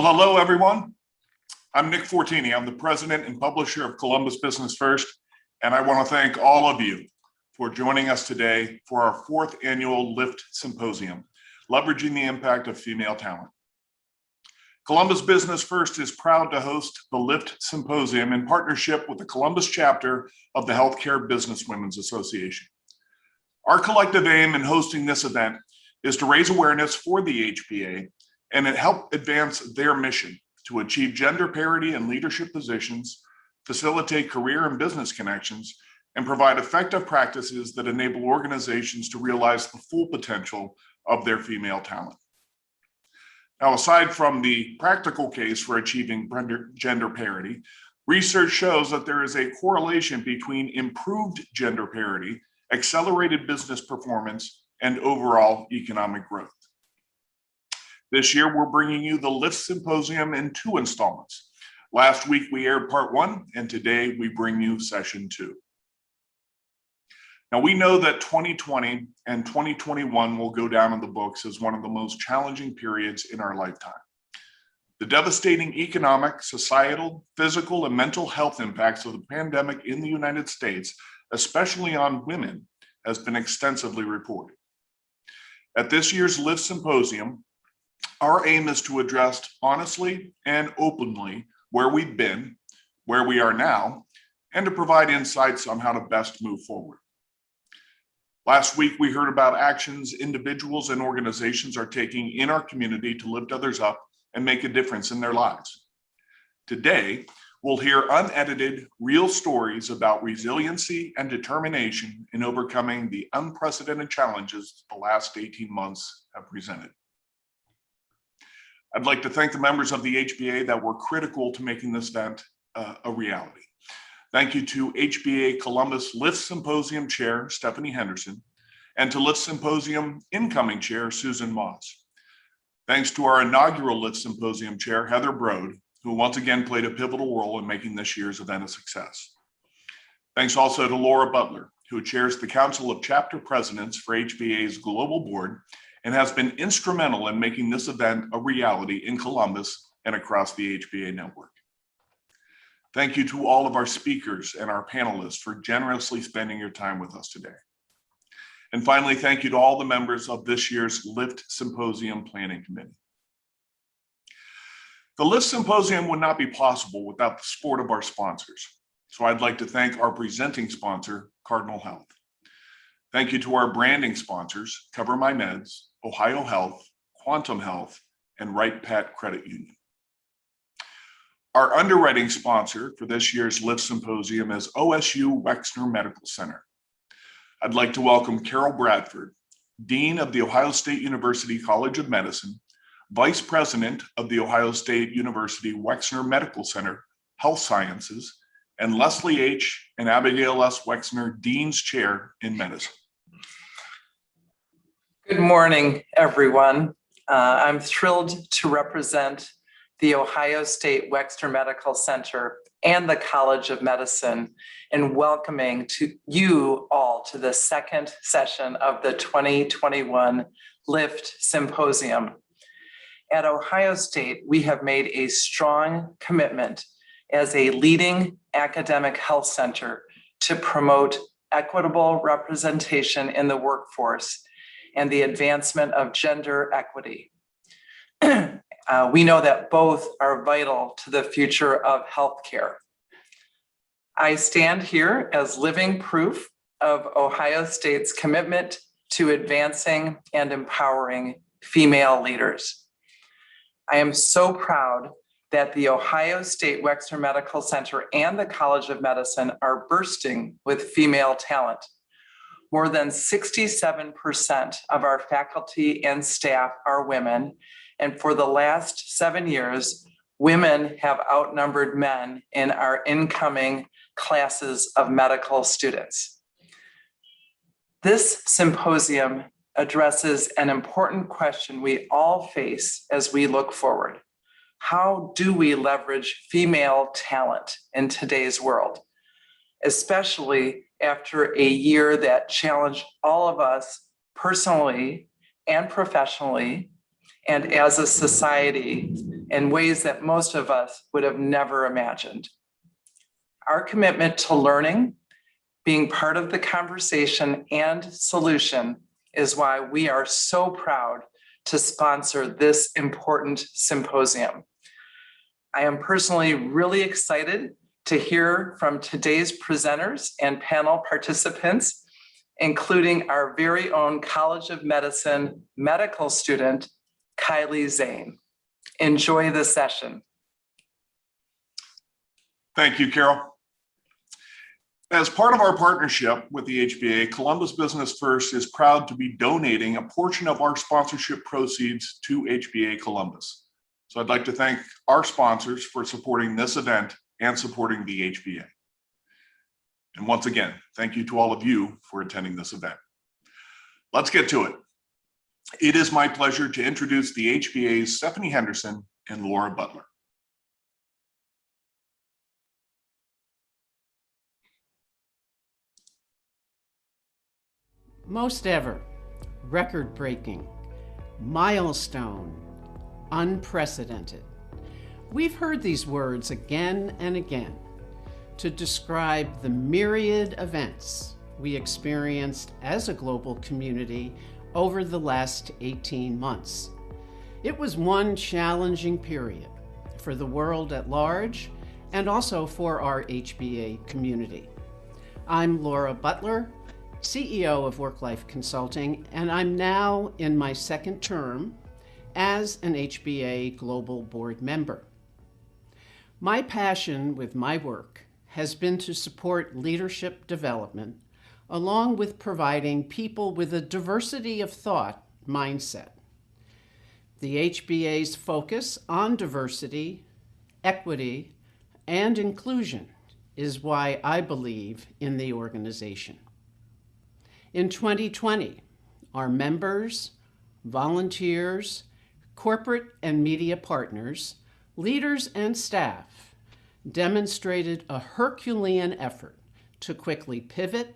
Well, hello, everyone. I'm Nick Fortini. I'm the president and publisher of Columbus Business First, and I want to thank all of you for joining us today for our 4th annual LIFT Symposium, Leveraging the Impact of Female Talent. Columbus Business First is proud to host the LIFT Symposium in partnership with the Columbus chapter of the Healthcare Businesswomen's Association. Our collective aim in hosting this event is to raise awareness for the HBA and help advance their mission to achieve gender parity in leadership positions, facilitate career and business connections, and provide effective practices that enable organizations to realize the full potential of their female talent. Now, aside from the practical case for achieving gender parity, research shows that there is a correlation between improved gender parity, accelerated business performance, and overall economic growth. This year, we're bringing you the LIFT Symposium in 2 installments. Last week, we aired part 1, and today we bring you session 2. Now, we know that 2020 and 2021 will go down in the books as one of the most challenging periods in our lifetime. The devastating economic, societal, physical, and mental health impacts of the pandemic in the United States, especially on women, has been extensively reported. At this year's LIFT Symposium, our aim is to address honestly and openly where we've been, where we are now, and to provide insights on how to best move forward. Last week, we heard about actions individuals and organizations are taking in our community to lift others up and make a difference in their lives. Today, we'll hear unedited, real stories about resiliency and determination in overcoming the unprecedented challenges the last 18 months have presented. I'd like to thank the members of the HBA that were critical to making this event a reality. Thank you to HBA Columbus LIFT Symposium Chair, Stephanie Henderson, and to LIFT Symposium Incoming Chair, Susan Moss. Thanks to our inaugural LIFT Symposium Chair, Heather Brode, who once again played a pivotal role in making this year's event a success. Thanks also to Laura Butler, who chairs the Council of Chapter Presidents for HBA's Global Board and has been instrumental in making this event a reality in Columbus and across the HBA network. Thank you to all of our speakers and our panelists for generously spending your time with us today. And finally, thank you to all the members of this year's LIFT Symposium Planning Committee. The LIFT Symposium would not be possible without the support of our sponsors. So I'd like to thank our presenting sponsor, Cardinal Health. Thank you to our branding sponsors, Cover My Meds, Ohio Health, Quantum Health, and Right Pat Credit Union. Our underwriting sponsor for this year's LIFT Symposium is OSU Wexner Medical Center. I'd like to welcome Carol Bradford, Dean of the Ohio State University College of Medicine, Vice President of the Ohio State University Wexner Medical Center Health Sciences, and Leslie H. and Abigail S. Wexner, Dean's Chair in Medicine. Good morning, everyone. I'm thrilled to represent the Ohio State Wexner Medical Center and the College of Medicine in welcoming you all to the 2nd session of the 2021 LIFT Symposium. At Ohio State, we have made a strong commitment as a leading academic health center to promote equitable representation in the workforce and the advancement of gender equity. We know that both are vital to the future of healthcare. I stand here as living proof of Ohio State's commitment to advancing and empowering female leaders. I am so proud that the Ohio State Wexner Medical Center and the College of Medicine are bursting with female talent. More than 67% of our faculty and staff are women, and for the last 7 years, women have outnumbered men in our incoming classes of medical students. This symposium addresses an important question we all face as we look forward. How do we leverage female talent in today's world, especially after a year that challenged all of us personally and professionally, and as a society in ways that most of us would have never imagined. Our commitment to learning, being part of the conversation and solution is why we are so proud to sponsor this important symposium. I am personally really excited to hear from today's presenters and panel participants, including our very own College of Medicine medical student, Kylie Zane. Enjoy the session. Thank you, Carol. As part of our partnership with the HBA, Columbus Business First is proud to be donating a portion of our sponsorship proceeds to HBA Columbus. So I'd like to thank our sponsors for supporting this event and supporting the HBA. And once again, thank you to all of you for attending this event. Let's get to it. It is my pleasure to introduce the HBA's Stephanie Henderson and Laura Butler. Most ever, record-breaking, milestone, unprecedented. We've heard these words again and again to describe the myriad events we experienced as a global community over the last 18 months. It was one challenging period for the world at large and also for our HBA community. I'm Laura Butler, CEO of Work-Life Consulting, and I'm now in my second term as an HBA Global Board member. My passion with my work has been to support leadership development, along with providing people with a diversity of thought mindset. The HBA's focus on diversity, equity, and inclusion is why I believe in the organization. In 2020, our members, volunteers, corporate and media partners, leaders, and staff demonstrated a Herculean effort to quickly pivot,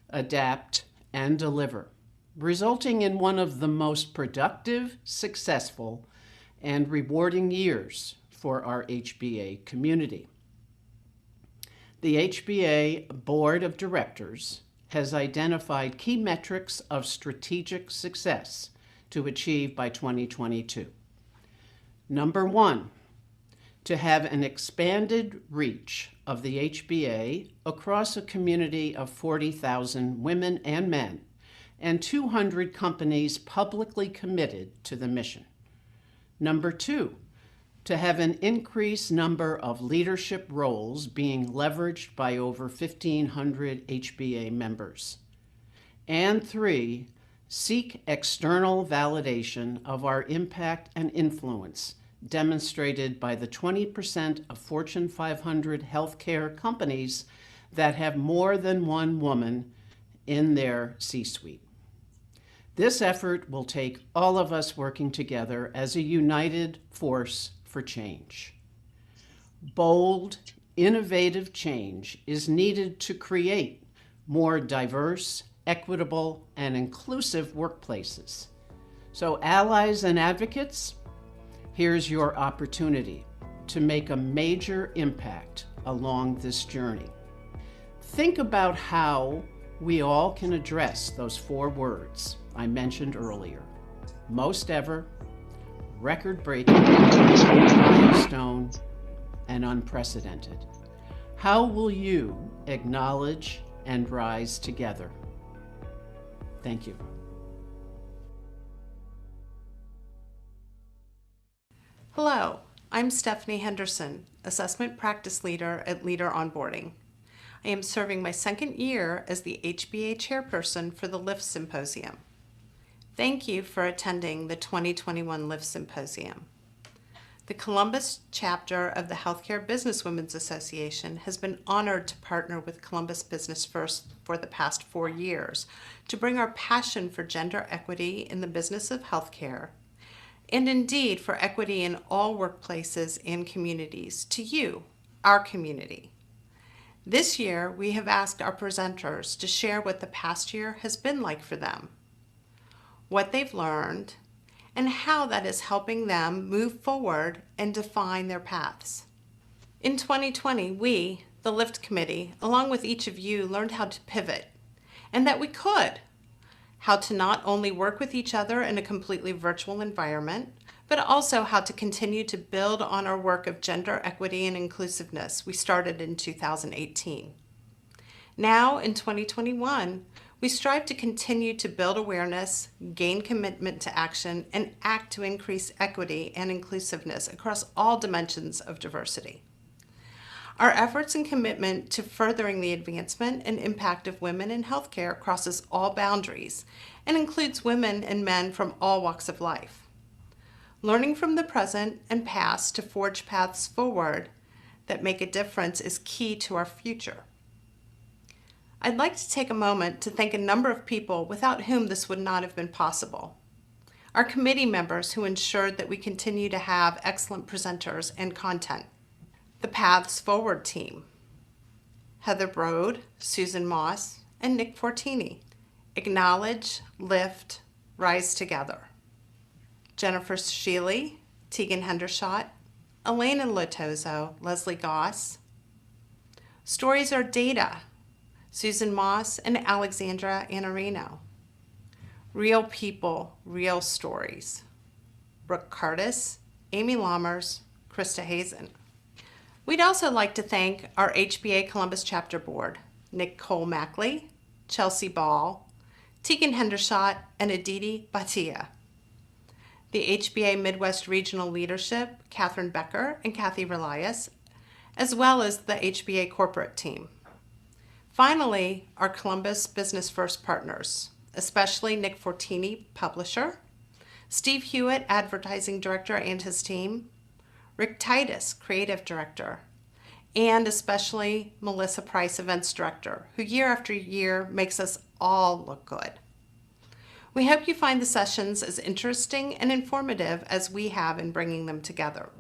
adapt, and deliver, resulting in one of the most productive, successful, and rewarding years for our HBA community. The HBA Board of Directors has identified key metrics of strategic success to achieve by 2022. Number one, to have an expanded reach of the HBA across a community of 40,000 women and men and 200 companies publicly committed to the mission. Number two, to have an increased number of leadership roles being leveraged by over 1,500 HBA members. And three, seek external validation of our impact and influence demonstrated by the 20% of Fortune 500 healthcare companies that have more than one woman in their C-suite. This effort will take all of us working together as a united force for change. Bold, innovative change is needed to create more diverse, equitable, and inclusive workplaces. So allies and advocates, here's your opportunity to make a major impact along this journey. Think about how we all can address those four words I mentioned earlier: most ever, record-breaking, milestone, and unprecedented. How will you acknowledge and rise together? Thank you. Hello, I'm Stephanie Henderson, Assessment Practice Leader at Leader Onboarding. I am serving my second year as the HBA Chairperson for the LIFT Symposium. Thank you for attending the 2021 LIFT Symposium. The Columbus chapter of the Healthcare Businesswomen's Association has been honored to partner with Columbus Business First for the past 4 years to bring our passion for gender equity in the business of healthcare, and indeed for equity in all workplaces and communities, to you, our community. This year, we have asked our presenters to share what the past year has been like for them, what they've learned, and how that is helping them move forward and define their paths. In 2020, we, the LIFT Committee, along with each of you, learned how to pivot, and that we could. How to not only work with each other in a completely virtual environment, but also how to continue to build on our work of gender equity and inclusiveness we started in 2018. Now, in 2021, we strive to continue to build awareness, gain commitment to action, and act to increase equity and inclusiveness across all dimensions of diversity. Our efforts and commitment to furthering the advancement and impact of women in healthcare crosses all boundaries and includes women and men from all walks of life. Learning from the present and past to forge paths forward that make a difference is key to our future. I'd like to take a moment to thank a number of people without whom this would not have been possible. Our committee members who ensured that we continue to have excellent presenters and content. The Paths Forward team, Heather Broad, Susan Moss, and Nick Fortini. Acknowledge, lift, rise together. Jennifer Sheely, Tegan Hendershot, Elena Lotozo, Leslie Goss. Stories Are Data, Susan Moss and Alexandra Annarino. Real People, Real Stories, Brooke Curtis, Amy Lammers, Krista Hazen. We'd also like to thank our HBA Columbus Chapter Board, Nicole Mackley, Chelsea Ball, Tegan Hendershot, and Aditi Bhatia. The HBA Midwest Regional Leadership, Catherine Becker and Kathy Relias, as well as the HBA corporate team. Finally, our Columbus Business First partners, especially Nick Fortini, publisher, Steve Hewitt, advertising director and his team, Rick Titus, creative director, and especially Melissa Price, events director, who year after year makes us all look good. We hope you find the sessions as interesting and informative as we have in bringing them together.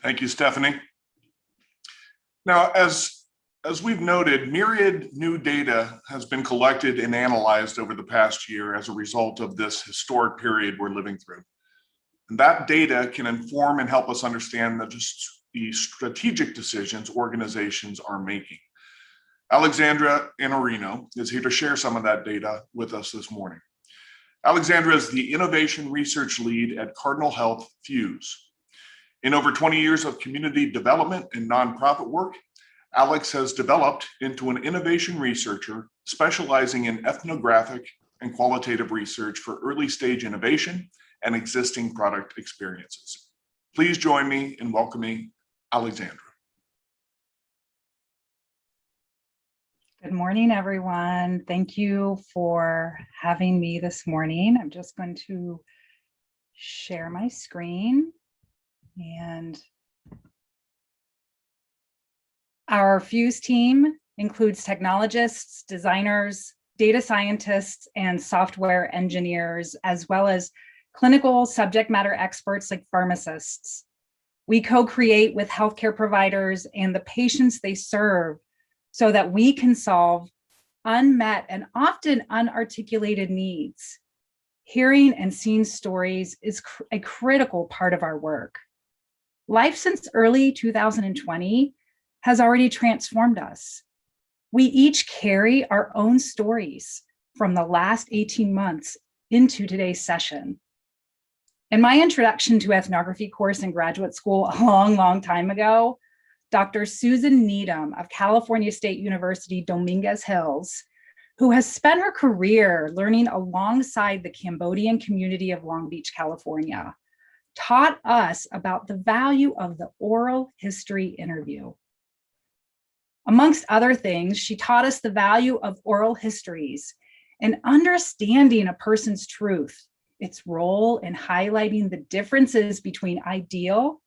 Thank you, Stephanie. Now, as we've noted, myriad new data has been collected and analyzed over the past year as a result of this historic period we're living through. And that data can inform and help us understand the strategic decisions organizations are making. Alexandra Annarino is here to share some of that data with us this morning. Alexandra is the Innovation Research Lead at Cardinal Health Fuse. In over 20 years of community development and nonprofit work, Alex has developed into an innovation researcher specializing in ethnographic and qualitative research for early stage innovation and existing product experiences. Please join me in welcoming Alexandra. Good morning, everyone. Thank you for having me this morning. I'm just going to share my screen. And our Fuse team includes technologists, designers, data scientists, and software engineers, as well as clinical subject matter experts like pharmacists. We co-create with healthcare providers and the patients they serve so that we can solve unmet and often unarticulated needs. Hearing and seeing stories is a critical part of our work. Life since early 2020 has already transformed us. We each carry our own stories from the last 18 months into today's session. In my introduction to ethnography course in graduate school a long time ago, Dr. Susan Needham of California State University, Dominguez Hills, who has spent her career learning alongside the Cambodian community of Long Beach, California, taught us about the value of the oral history interview. Amongst other things, she taught us the value of oral histories and understanding a person's truth, its role in highlighting the differences between ideal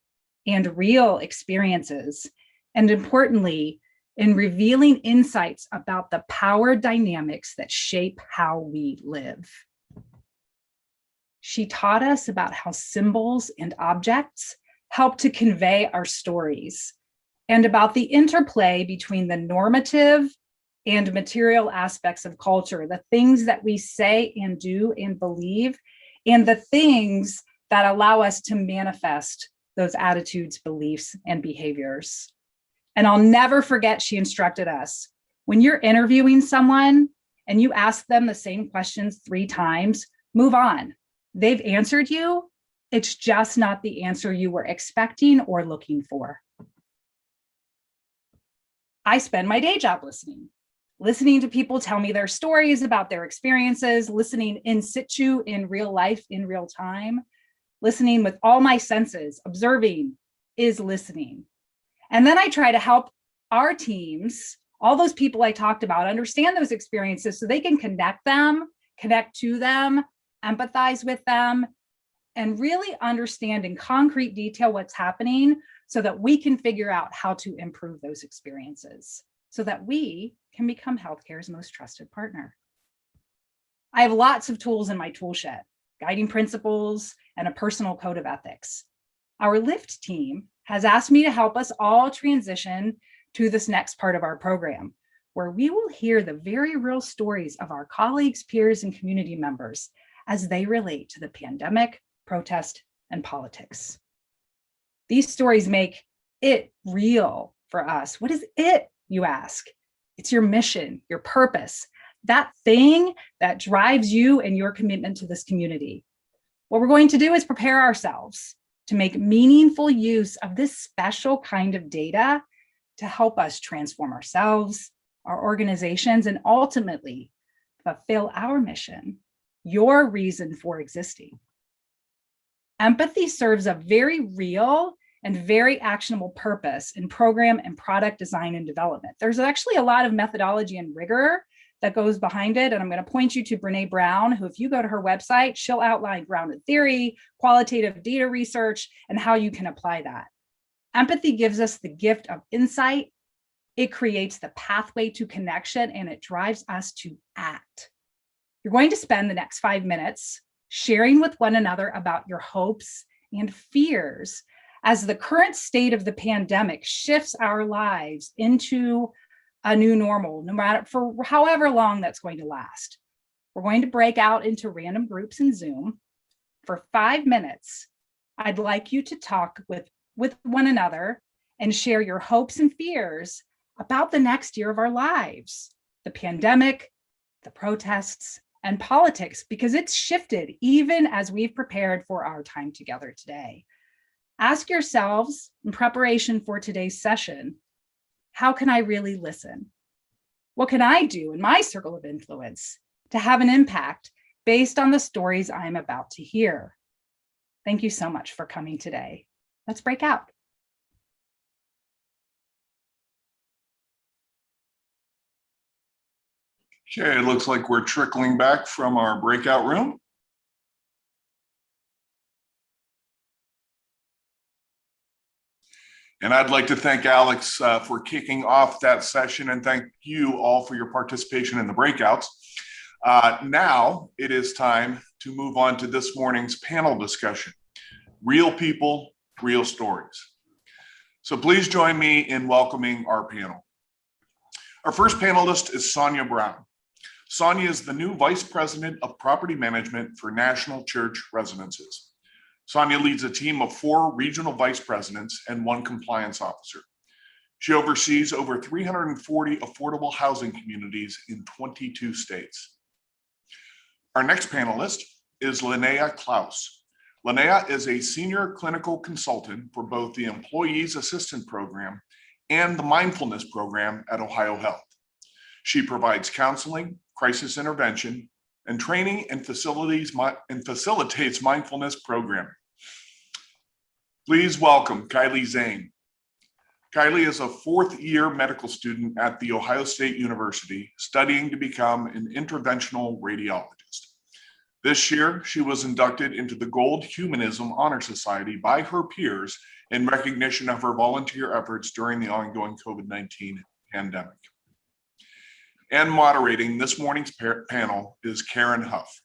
and real experiences, and importantly, in revealing insights about the power dynamics that shape how we live. She taught us about how symbols and objects help to convey our stories, and about the interplay between the normative and material aspects of culture, the things that we say and do and believe, and the things that allow us to manifest those attitudes, beliefs, and behaviors. And I'll never forget, she instructed us, when you're interviewing someone and you ask them the same questions 3 times, move on. They've answered you. It's just not the answer you were expecting or looking for. I spend my day job listening to people tell me their stories about their experiences, listening in situ, in real life, in real time, listening with all my senses. Observing is listening. And then I try to help our teams, all those people I talked about, understand those experiences so they can connect to them, empathize with them, and really understand in concrete detail what's happening so that we can figure out how to improve those experiences so that we can become healthcare's most trusted partner. I have lots of tools in my tool shed, guiding principles and a personal code of ethics. Our LIFT team has asked me to help us all transition to this next part of our program, where we will hear the very real stories of our colleagues, peers, and community members as they relate to the pandemic, protest, and politics. These stories make it real for us. What is it, you ask? It's your mission, your purpose, that thing that drives you and your commitment to this community. What we're going to do is prepare ourselves to make meaningful use of this special kind of data to help us transform ourselves, our organizations, and ultimately fulfill our mission, your reason for existing. Empathy serves a very real and very actionable purpose in program and product design and development. There's actually a lot of methodology and rigor that goes behind it. And I'm going to point you to Brene Brown, who, if you go to her website, she'll outline grounded theory, qualitative data research, and how you can apply that. Empathy gives us the gift of insight. It creates the pathway to connection, and it drives us to act. You're going to spend the next 5 minutes sharing with one another about your hopes and fears as the current state of the pandemic shifts our lives into a new normal, no matter for however long that's going to last. We're going to break out into random groups in Zoom. For 5 minutes, I'd like you to talk with one another and share your hopes and fears about the next year of our lives, the pandemic, the protests, and politics, because it's shifted even as we've prepared for our time together today. Ask yourselves in preparation for today's session, how can I really listen? What can I do in my circle of influence to have an impact based on the stories I'm about to hear? Thank you so much for coming today. Let's break out. Okay, it looks like we're trickling back from our breakout room. And I'd like to thank Alex for kicking off that session, and thank you all for your participation in the breakouts. Now it is time to move on to this morning's panel discussion, Real People, Real Stories. So please join me in welcoming our panel. Our first panelist is Sonia Brown. Sonia is the new Vice President of Property Management for National Church Residences. Sonia leads a team of 4 regional vice presidents and 1 compliance officer. She oversees over 340 affordable housing communities in 22 states. Our next panelist is Linnea Klaus. Linnea is a senior clinical consultant for both the Employees Assistant Program and the Mindfulness Program at Ohio Health. She provides counseling, crisis intervention, and training and facilitates mindfulness programming. Please welcome Kylie Zane. Kylie is a 4th-year medical student at The Ohio State University, studying to become an interventional radiologist. This year, she was inducted into the Gold Humanism Honor Society by her peers in recognition of her volunteer efforts during the ongoing COVID-19 pandemic. And moderating this morning's panel is Karen Huff.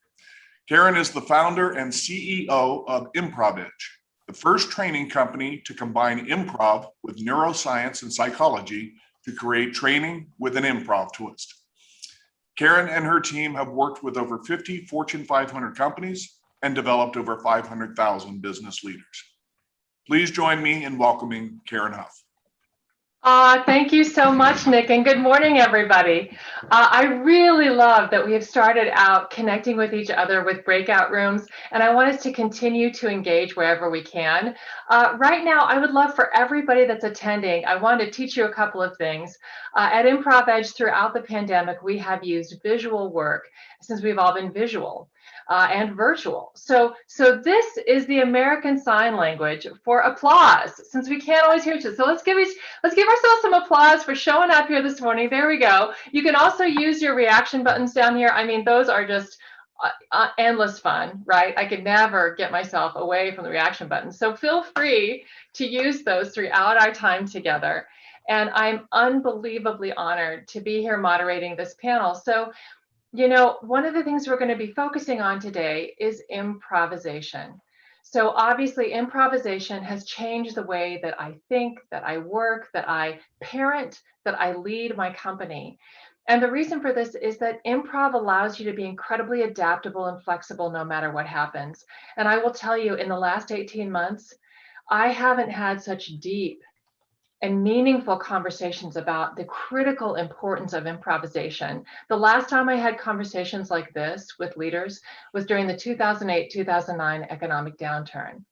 Karen is the founder and CEO of Improv Edge, the first training company to combine improv with neuroscience and psychology to create training with an improv twist. Karen and her team have worked with over 50 Fortune 500 companies and developed over 500,000 business leaders. Please join me in welcoming Karen Huff. Thank you so much, Nick, and good morning, everybody. I really love that we have started out connecting with each other with breakout rooms, and I want us to continue to engage wherever we can. Right now, I would love for everybody that's attending, I want to teach you a couple of things. At Improv Edge, throughout the pandemic, we have used visual work since we've all been visual. And virtual. So this is the American Sign Language for applause, since we can't always hear each other. So let's give ourselves some applause for showing up here this morning. There we go. You can also use your reaction buttons down here. I mean, those are just endless fun, right? I could never get myself away from the reaction buttons. So feel free to use those throughout our time together. And I'm unbelievably honored to be here moderating this panel. So, you know, one of the things we're going to be focusing on today is improvisation. So obviously improvisation has changed the way that I think, that I work, that I parent, that I lead my company. And the reason for this is that improv allows you to be incredibly adaptable and flexible no matter what happens. And I will tell you, in the last 18 months, I haven't had such deep and meaningful conversations about the critical importance of improvisation. The last time I had conversations like this with leaders was during the 2008-2009 economic downturn.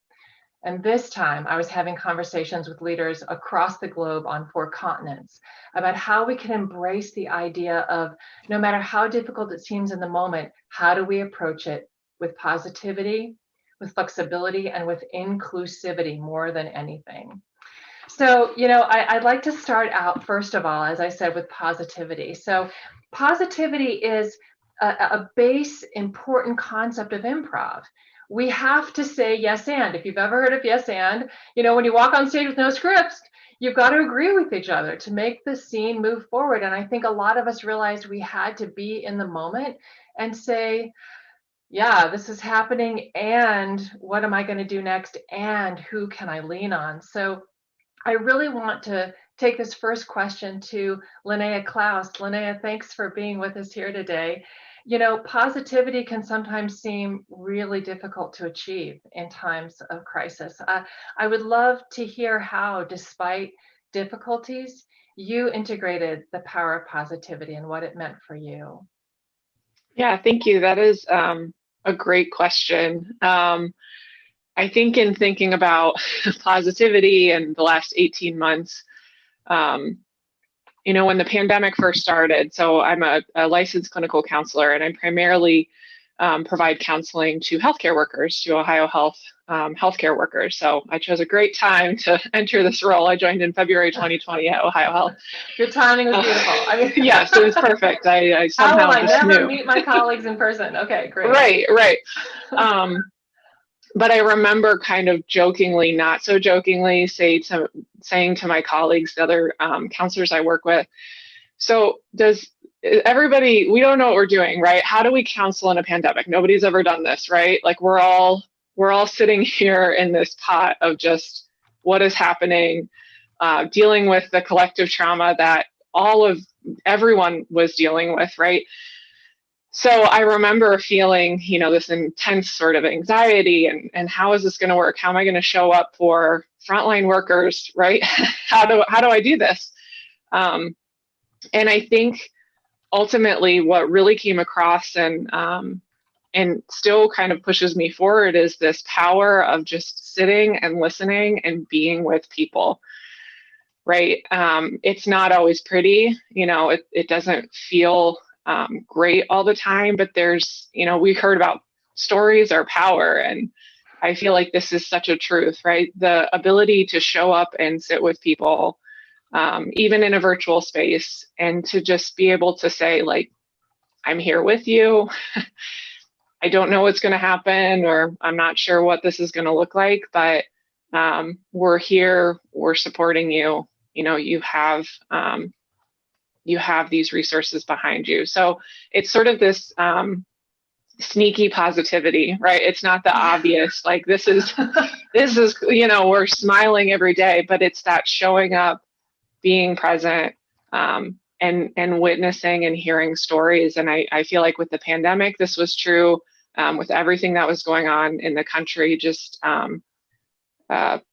And this time I was having conversations with leaders across the globe on 4 continents about how we can embrace the idea of, no matter how difficult it seems in the moment, how do we approach it with positivity, with flexibility, and with inclusivity more than anything. So, you know, I'd like to start out, first of all, as I said, with positivity. So positivity is a base important concept of improv. We have to say yes and. If you've ever heard of yes and, you know, when you walk on stage with no scripts, you've got to agree with each other to make the scene move forward. And I think a lot of us realized we had to be in the moment and say, yeah, this is happening, and what am I going to do next, and who can I lean on? So I really want to take this first question to Linnea Klaus. Linnea, thanks for being with us here today. You know, positivity can sometimes seem really difficult to achieve in times of crisis. I would love to hear how, despite difficulties, you integrated the power of positivity and what it meant for you. Yeah, thank you. That is a great question. I think in thinking about positivity in the last 18 months, you know, when the pandemic first started, so I'm a licensed clinical counselor, and I primarily provide counseling to healthcare workers, to Ohio Health healthcare workers. So I chose a great time to enter this role. I joined in February 2020 at Ohio Health. Your timing was beautiful. I mean, yes, it was perfect. I somehow how will I never knew. meet my colleagues in person? Okay, great. Right. But I remember kind of jokingly, not so jokingly, saying to my colleagues, the other counselors I work with, so does everybody, we don't know what we're doing, right? How do we counsel in a pandemic? Nobody's ever done this, right? Like we're all sitting here in this pot of just what is happening, dealing with the collective trauma that everyone was dealing with, right? So I remember feeling, you know, this intense sort of anxiety and how is this going to work? How am I going to show up for frontline workers, right? How do I do this? And I think ultimately what really came across and still kind of pushes me forward is this power of just sitting and listening and being with people, right? It's not always pretty, you know, it doesn't feel great all the time, but there's, you know, we heard about stories are power. And I feel like this is such a truth, right? The ability to show up and sit with people, even in a virtual space, and to just be able to say, like, I'm here with you. I don't know what's going to happen, or I'm not sure what this is going to look like, but we're here, we're supporting you. You know, you have these resources behind you. So it's sort of this sneaky positivity, right? It's not the obvious, like this is, you know, we're smiling every day, but it's that showing up, being present, and witnessing and hearing stories. And I feel like with the pandemic, this was true, with everything that was going on in the country, just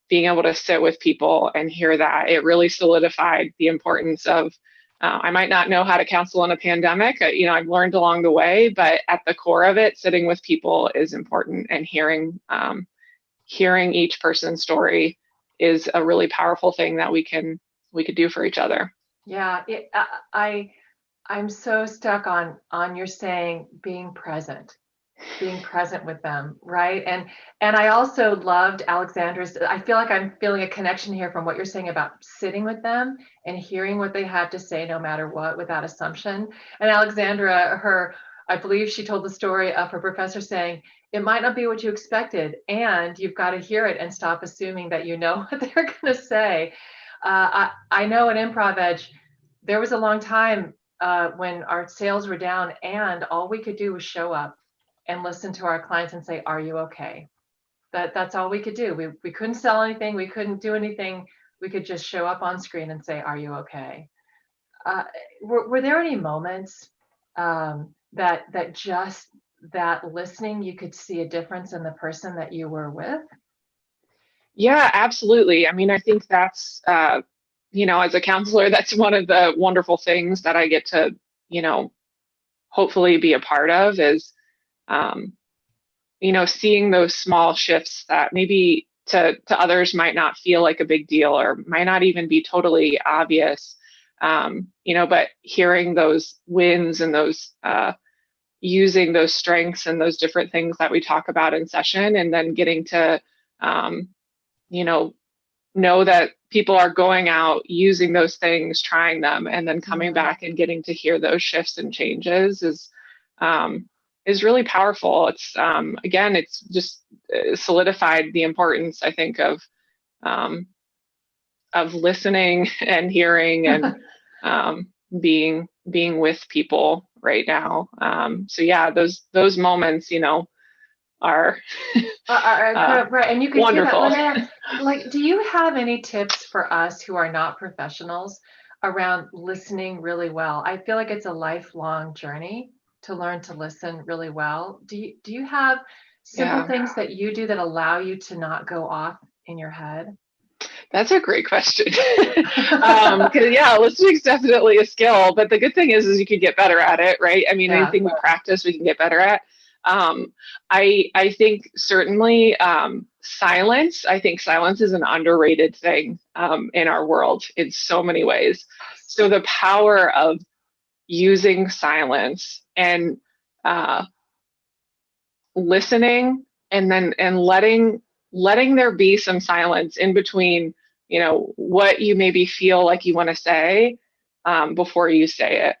being able to sit with people and hear that, it really solidified the importance of, I might not know how to counsel in a pandemic, I've learned along the way, but at the core of it, sitting with people is important, and hearing each person's story is a really powerful thing that we could do for each other. Yeah, I'm so stuck on your saying being present with them, right? And I also loved Alexandra's. I feel like I'm feeling a connection here from what you're saying about sitting with them and hearing what they have to say, no matter what, without assumption. And Alexandra, I believe she told the story of her professor saying, it might not be what you expected, and you've got to hear it and stop assuming that you know what they're going to say. I know in Improv Edge, there was a long time when our sales were down and all we could do was show up and listen to our clients and say, are you okay? That's all we could do. We couldn't sell anything. We couldn't do anything. We could just show up on screen and say, are you okay? Were there any moments that just that listening, you could see a difference in the person that you were with? Yeah, absolutely. I mean, I think that's, as a counselor, that's one of the wonderful things that I get to, hopefully be a part of is, seeing those small shifts that maybe to others might not feel like a big deal or might not even be totally obvious, but hearing those wins and those, using those strengths and those different things that we talk about in session, and then getting to, know that people are going out, using those things, trying them, and then coming back and getting to hear those shifts and changes is really powerful. It's, again, it's just solidified the importance, I think, of listening and hearing and being with people right now. So yeah, those moments, are right. And you can wonderful. See that. Like, do you have any tips for us who are not professionals around listening really well? I feel like it's a lifelong journey to learn to listen really well. Do you have simple things that you do that allow you to not go off in your head? That's a great question. Because listening's definitely a skill, but the good thing is you can get better at it, right? I mean, anything we practice, we can get better at. I think certainly silence. I think silence is an underrated thing in our world in so many ways. So the power of using silence and listening, and letting there be some silence in between, what you maybe feel like you want to say before you say it.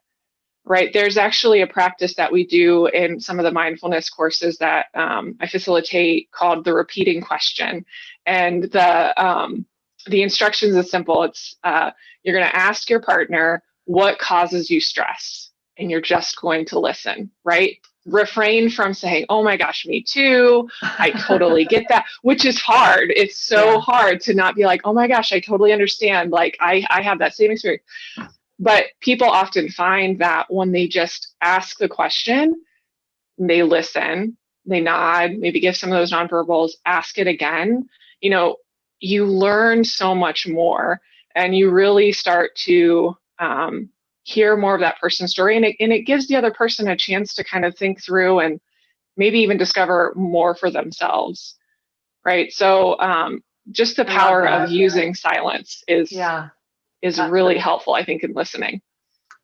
Right. There's actually a practice that we do in some of the mindfulness courses that I facilitate called the repeating question. And the instructions is simple. It's you're going to ask your partner what causes you stress, and you're just going to listen. Right. Refrain from saying, oh my gosh, me too. I totally get that, which is hard. It's so hard to not be like, oh my gosh, I totally understand. Like I have that same experience. But people often find that when they just ask the question, they listen, they nod, maybe give some of those nonverbals, ask it again, you learn so much more, and you really start to hear more of that person's story. And it gives the other person a chance to kind of think through and maybe even discover more for themselves. Right. So just the power of using silence is really helpful, I think, in listening.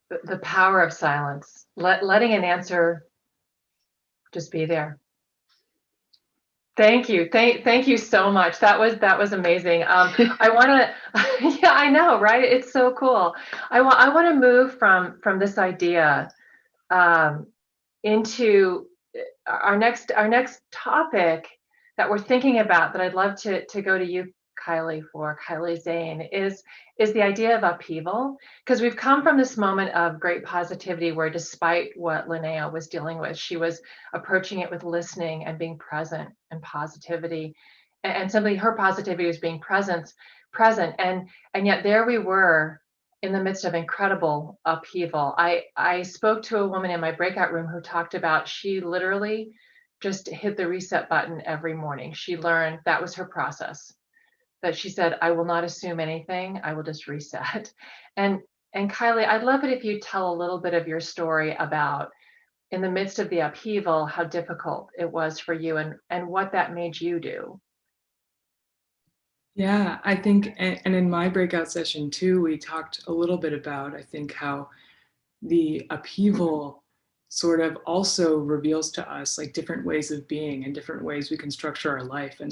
The power of silence, letting an answer just be there. Thank you. Thank you so much. That was amazing. I want to, yeah, I know, right? It's so cool. I want to move from this idea into our next topic that we're thinking about, that I'd love to go to you, Kylie Zane, is the idea of upheaval, because we've come from this moment of great positivity where, despite what Linnea was dealing with, she was approaching it with listening and being present and positivity, and simply her positivity was being present, and yet there we were in the midst of incredible upheaval. I spoke to a woman in my breakout room who talked about she literally just hit the reset button every morning. She learned that was her process. That she said, I will not assume anything. I will just reset. And Kylie, I'd love it if you tell a little bit of your story about in the midst of the upheaval, how difficult it was for you and what that made you do. Yeah, I think, and in my breakout session too, we talked a little bit about, I think, how the upheaval sort of also reveals to us like different ways of being and different ways we can structure our life. And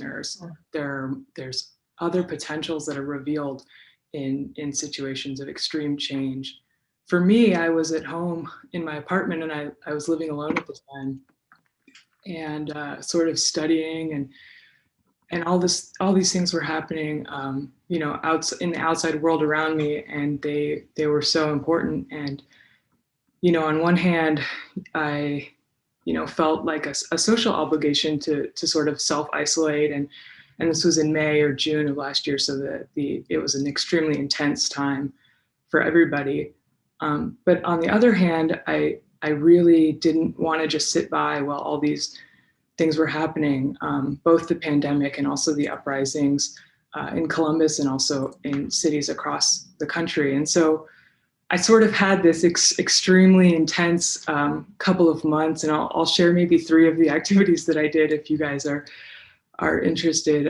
there's other potentials that are revealed in situations of extreme change. For me, I was at home in my apartment and I was living alone at the time and sort of studying and all these things were happening, out in the outside world around me, and they were so important. And on one hand, I felt like a social obligation to sort of self-isolate, and this was in May or June of last year, so that it was an extremely intense time for everybody. But on the other hand, I really didn't want to just sit by while all these things were happening, both the pandemic and also the uprisings in Columbus and also in cities across the country. And so I sort of had this extremely intense couple of months, and I'll share maybe 3 of the activities that I did if you guys are interested.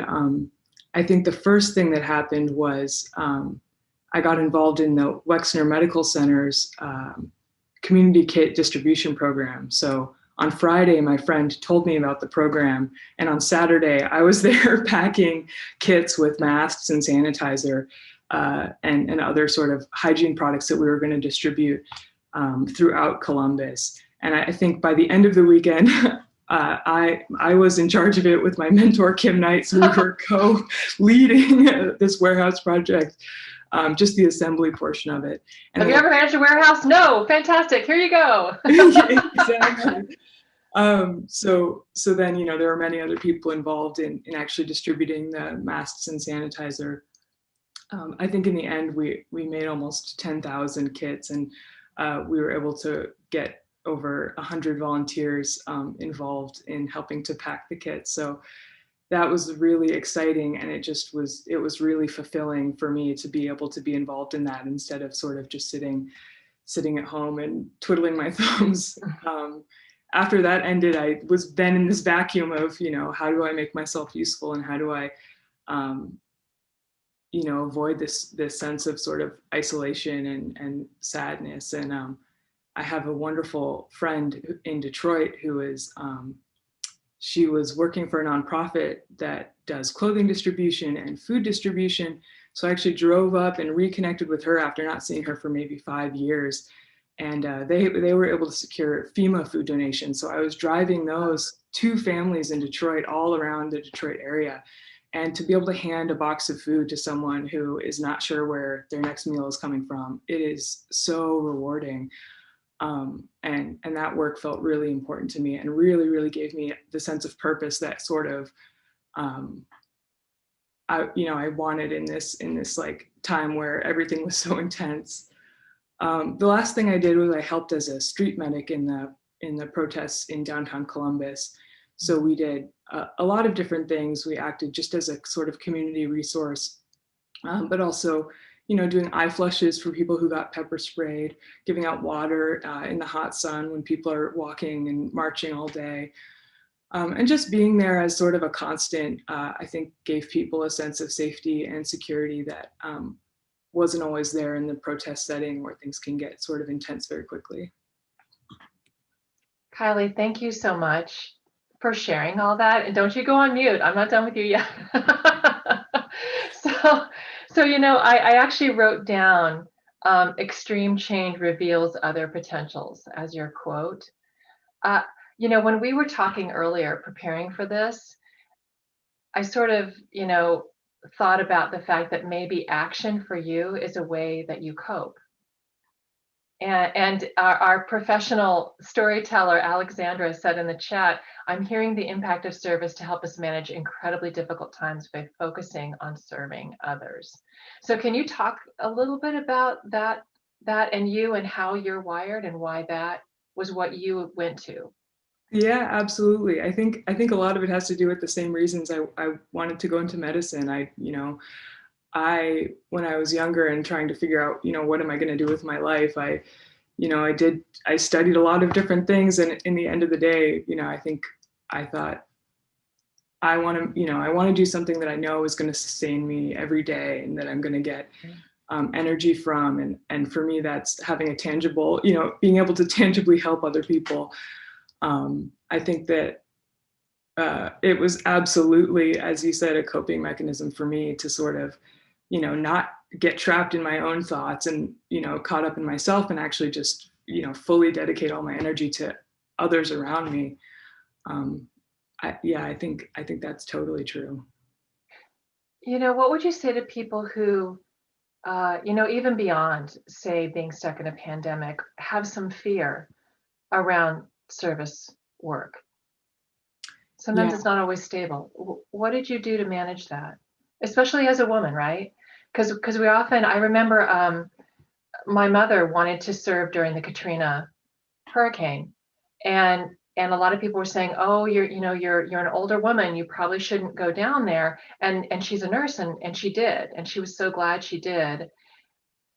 I think the first thing that happened was I got involved in the Wexner Medical Center's community kit distribution program. So on Friday, my friend told me about the program, and on Saturday, I was there packing kits with masks and sanitizer and other sort of hygiene products that we were going to distribute throughout Columbus. And I think by the end of the weekend, I was in charge of it with my mentor, Kim Knight. So we were co-leading this warehouse project, just the assembly portion of it. And have you ever managed a warehouse? No, fantastic. Here you go. Exactly. So then, there were many other people involved in actually distributing the masks and sanitizer. I think in the end, we made almost 10,000 kits, and we were able to get over 100 volunteers involved in helping to pack the kits. So that was really exciting, and it was really fulfilling for me to be able to be involved in that instead of sort of just sitting at home and twiddling my thumbs. After that ended, I was then in this vacuum of, how do I make myself useful, and how do I, avoid this sense of sort of isolation and sadness. And I have a wonderful friend in Detroit who is, she was working for a nonprofit that does clothing distribution and food distribution. So I actually drove up and reconnected with her after not seeing her for maybe 5 years. And they were able to secure FEMA food donations. So I was driving those to families in Detroit, all around the Detroit area. And to be able to hand a box of food to someone who is not sure where their next meal is coming from, it is so rewarding. And that work felt really important to me and really, really gave me the sense of purpose that sort of, I wanted in this like time where everything was so intense. The last thing I did was I helped as a street medic in the protests in downtown Columbus. So we did a lot of different things. We acted just as a sort of community resource, but also, doing eye flushes for people who got pepper sprayed, giving out water in the hot sun when people are walking and marching all day. And just being there as sort of a constant, I think gave people a sense of safety and security that wasn't always there in the protest setting where things can get sort of intense very quickly. Kylie, thank you so much for sharing all that. And don't you go on mute. I'm not done with you yet. So I actually wrote down extreme change reveals other potentials as your quote. When we were talking earlier, preparing for this, I sort of, thought about the fact that maybe action for you is a way that you cope. And our professional storyteller, Alexandra, said in the chat, I'm hearing the impact of service to help us manage incredibly difficult times by focusing on serving others. So can you talk a little bit about that and you and how you're wired and why that was what you went to? Yeah, absolutely. I think a lot of it has to do with the same reasons I wanted to go into medicine. When I was younger and trying to figure out, what am I going to do with my life? I studied a lot of different things, and in the end of the day, I thought I want to do something that I know is going to sustain me every day and that I'm going to get energy from. And for me, that's having a tangible, being able to tangibly help other people. I think that it was absolutely, as you said, a coping mechanism for me to sort of, not get trapped in my own thoughts and, caught up in myself, and actually just, fully dedicate all my energy to others around me. I think that's totally true. What would you say to people who, even beyond, say, being stuck in a pandemic, have some fear around service work? Sometimes it's not always stable. What did you do to manage that? Especially as a woman, right? Because we often, I remember my mother wanted to serve during the Katrina hurricane, and a lot of people were saying, oh, you're an older woman, you probably shouldn't go down there. And she's a nurse, and she did, and she was so glad she did,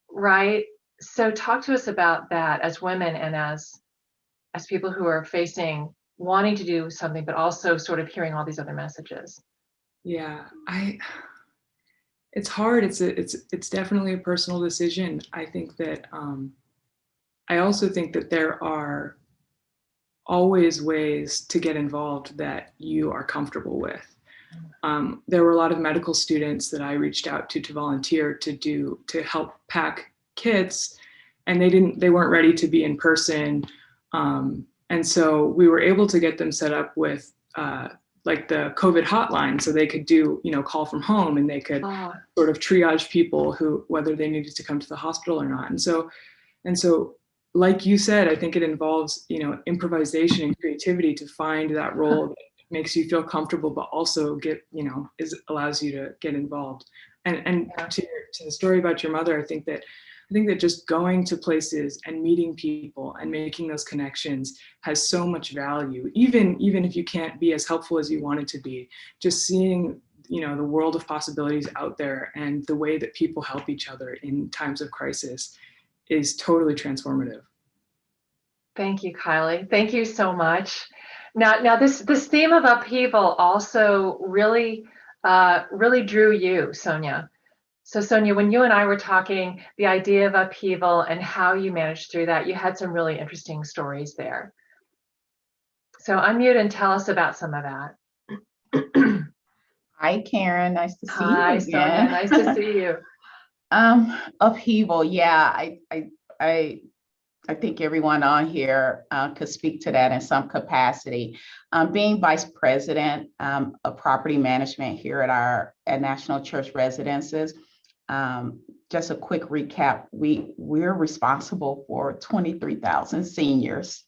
right? So talk to us about that as women and as people who are wanting to do something, but also sort of hearing all these other messages. Yeah, it's hard. It's definitely a personal decision. I think that I also think that there are always ways to get involved that you are comfortable with. There were a lot of medical students that I reached out to volunteer to help pack kits, and they weren't ready to be in person. And so we were able to get them set up with like the COVID hotline, so they could do, call from home, and they could sort of triage people whether they needed to come to the hospital or not. And so, like you said, I think it involves, improvisation and creativity to find that role that makes you feel comfortable, but also allows you to get involved. And to the story about your mother, I think that just going to places and meeting people and making those connections has so much value. Even if you can't be as helpful as you wanted to be, just seeing, the world of possibilities out there and the way that people help each other in times of crisis is totally transformative. Thank you, Kylie. Thank you so much. Now this theme of upheaval also really drew you, Sonia. So Sonia, when you and I were talking, the idea of upheaval and how you managed through that, you had some really interesting stories there. So unmute and tell us about some of that. Hi, Karen. Nice to see you Hi, again. Sonia. Nice to see you. Upheaval. Yeah, I think everyone on here could speak to that in some capacity. Being vice president of property management here at National Church Residences, just a quick recap, we're responsible for 23,000 seniors,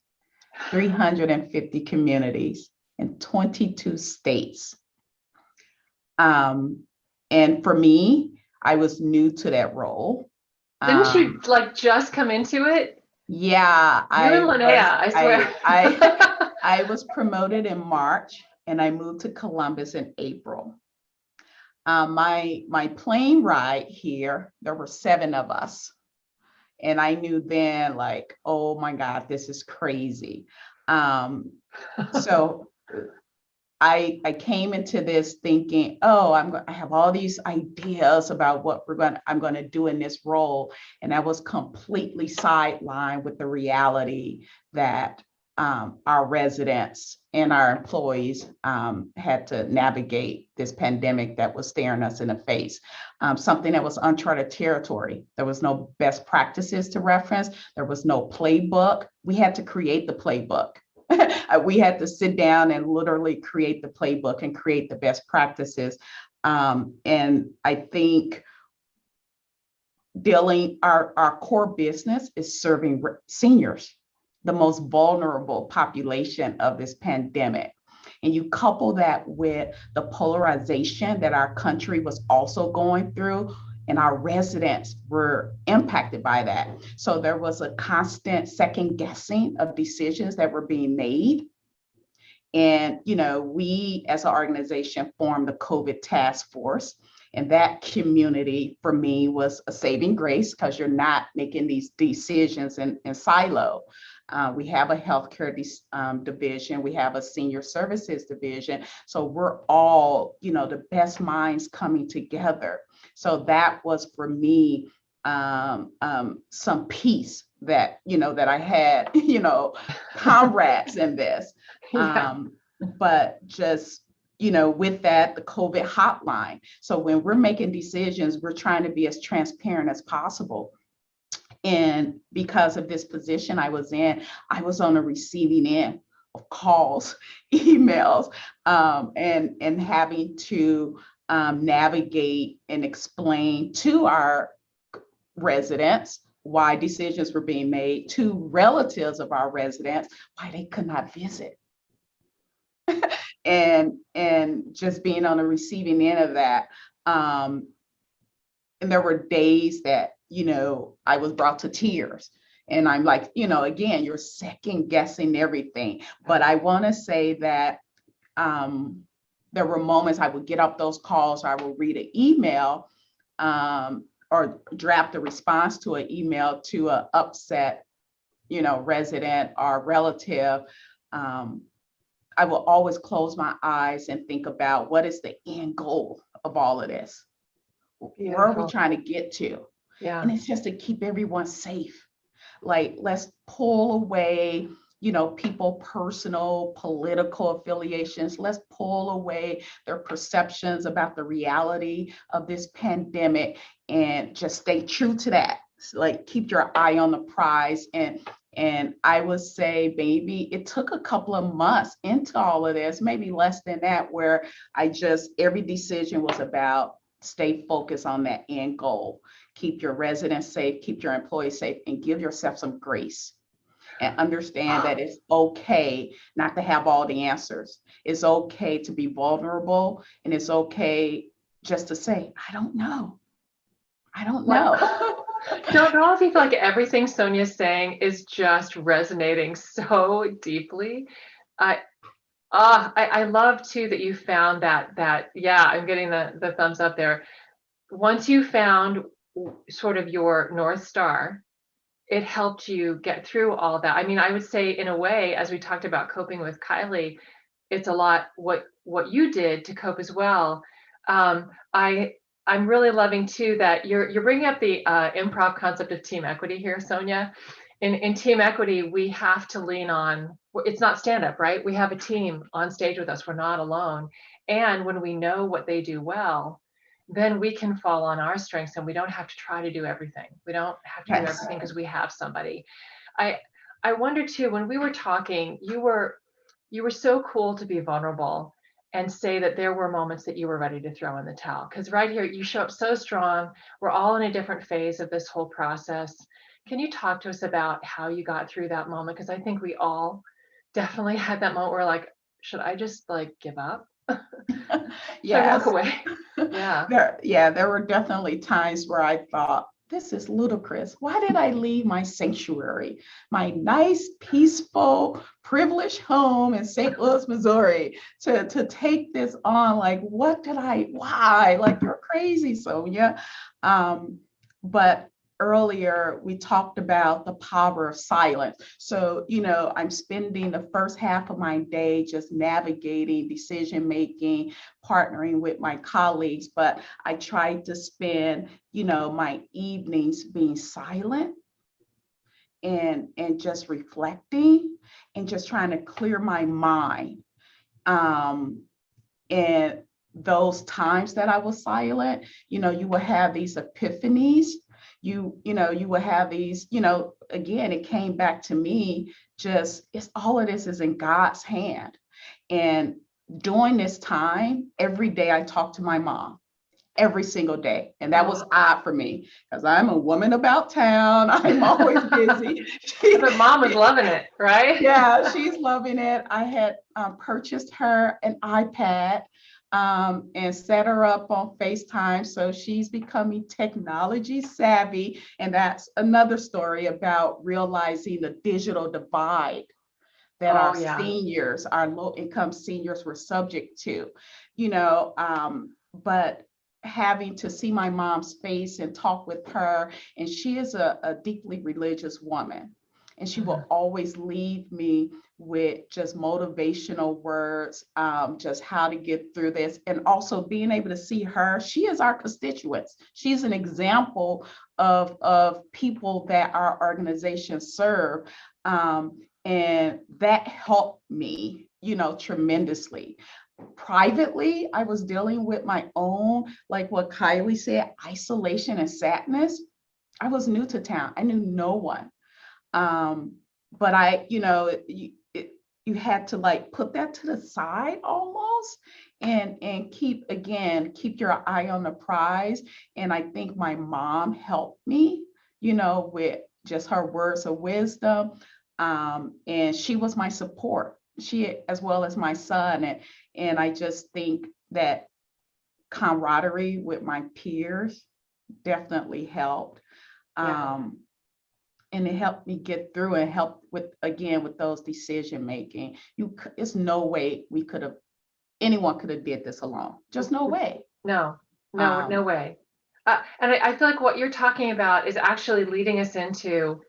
350 communities in 22 states. And for me, I was new to that role. Didn't you just come into it? Yeah, you and Linnea, I swear. I was promoted in March, and I moved to Columbus in April. My plane ride here, there were 7 of us, and I knew then, oh my God, this is crazy. So I came into this thinking, I have all these ideas about what I'm going to do in this role. And I was completely sidelined with the reality that our residents and our employees had to navigate this pandemic that was staring us in the face. Something that was uncharted territory. There was no best practices to reference. There was no playbook. We had to create the playbook. We had to sit down and literally create the playbook and create the best practices. And I think our core business is serving seniors, the most vulnerable population of this pandemic. And you couple that with the polarization that our country was also going through, and our residents were impacted by that. So there was a constant second guessing of decisions that were being made. And, we as an organization formed the COVID task force. And that community for me was a saving grace, because you're not making these decisions in silo. We have a healthcare division, we have a senior services division. So we're all, the best minds coming together. So that was for me some peace that, that I had, comrades in this. But just, with that, the COVID hotline. So when we're making decisions, we're trying to be as transparent as possible. And because of this position I was in, I was on the receiving end of calls, emails, and having to navigate and explain to our residents why decisions were being made, to relatives of our residents why they could not visit. and just being on the receiving end of that. And there were days that, I was brought to tears. And I'm like, again, you're second guessing everything. But I want to say that there were moments I would get up those calls, I would read an email or draft a response to an email to an upset, resident or relative. I will always close my eyes and think about, what is the end goal of all of this? Beautiful. Where are we trying to get to? Yeah. And it's just to keep everyone safe. Like, let's pull away, people, personal, political affiliations. Let's pull away their perceptions about the reality of this pandemic and just stay true to that. Like, keep your eye on the prize. And I would say, maybe it took a couple of months into all of this, maybe less than that, where every decision was about stay focused on that end goal. Keep your residents safe, keep your employees safe, and give yourself some grace. And understand that it's okay not to have all the answers. It's okay to be vulnerable, and it's okay just to say, I don't know. I don't know. Don't all of you feel like everything Sonia's saying is just resonating so deeply? I love too that you found that yeah, I'm getting the thumbs up there. Once you found sort of your North Star, it helped you get through all that. I mean, I would say, in a way, as we talked about coping with Kylie, it's a lot what you did to cope as well. I'm really loving too that you're bringing up the improv concept of team equity here, Sonia. In team equity, we have to lean on, it's not stand up, right? We have a team on stage with us. We're not alone. And when we know what they do well, then we can fall on our strengths, and we don't have to try to do everything. We don't have to do everything because we have somebody. I wonder too, when we were talking, you were so cool to be vulnerable and say that there were moments that you were ready to throw in the towel. Because right here, you show up so strong. We're all in a different phase of this whole process. Can you talk to us about how you got through that moment? Because I think we all definitely had that moment where, like, should I just give up? Yeah, walk away. There were definitely times where I thought, this is ludicrous. Why did I leave my sanctuary, my nice, peaceful, privileged home in St. Louis, Missouri, to take this on? Like, why? Like, you're crazy, Sonia. But earlier we talked about the power of silence. So, I'm spending the first half of my day just navigating decision making, partnering with my colleagues, but I tried to spend, my evenings being silent and just reflecting and just trying to clear my mind. And those times that I was silent, you will have these epiphanies. You will have these, again, it came back to me, it's all of this is in God's hand. And during this time, every day I talk to my mom. every single day. And that was odd for me because I'm a woman about town. I'm always busy. But mom was loving it, right? Yeah, she's loving it. I had purchased her an iPad and set her up on FaceTime. So she's becoming technology savvy. And that's another story about realizing the digital divide that our seniors, our low income seniors were subject to, but having to see my mom's face and talk with her. And she is a deeply religious woman. And she will always leave me with just motivational words, just how to get through this. And also being able to see her, she is our constituents. She's an example of people that our organization serve. And that helped me, tremendously. Privately, I was dealing with my own, like what Kylie said, isolation and sadness. I was new to town. I knew no one. But you had to like put that to the side almost and keep your eye on the prize. And I think my mom helped me, with just her words of wisdom. And she was my support, she as well as my son. And I just think that camaraderie with my peers definitely helped. And it helped me get through and help with those decision making. It's no way anyone could have did this alone. Just no way. No way. And I feel like what you're talking about is actually leading us into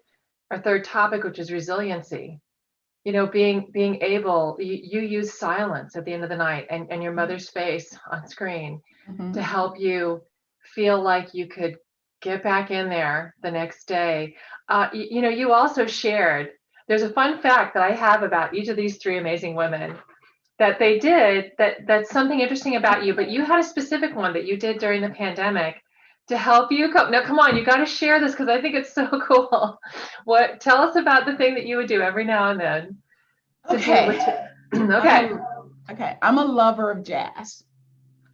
our third topic, which is resiliency. Being able, you use silence at the end of the night and your mother's face on screen to help you feel like you could get back in there the next day. You also shared, there's a fun fact that I have about each of these three amazing women that they did, that's something interesting about you, but you had a specific one that you did during the pandemic to help you cope. Now, come on, you got to share this because I think it's so cool. Tell us about the thing that you would do every now and then. Okay. Okay. I'm a lover of jazz.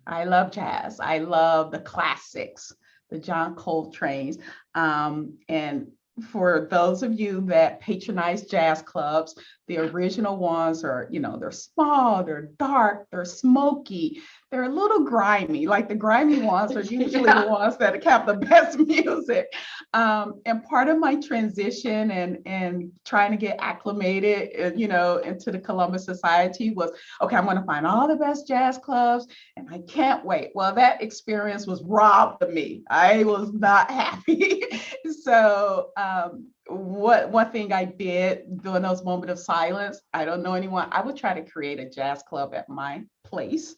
I love jazz. I love the classics, the John Coltrane's. And for those of you that patronize jazz clubs, the original ones are, they're small, they're dark, they're smoky, they're a little grimy. Like the grimy ones are usually the ones that have the best music. And part of my transition and trying to get acclimated, into the Columbus Society was, okay, I'm going to find all the best jazz clubs and I can't wait. Well, that experience was robbed of me. I was not happy. So one thing I did during those moments of silence, I don't know anyone, I would try to create a jazz club at my place.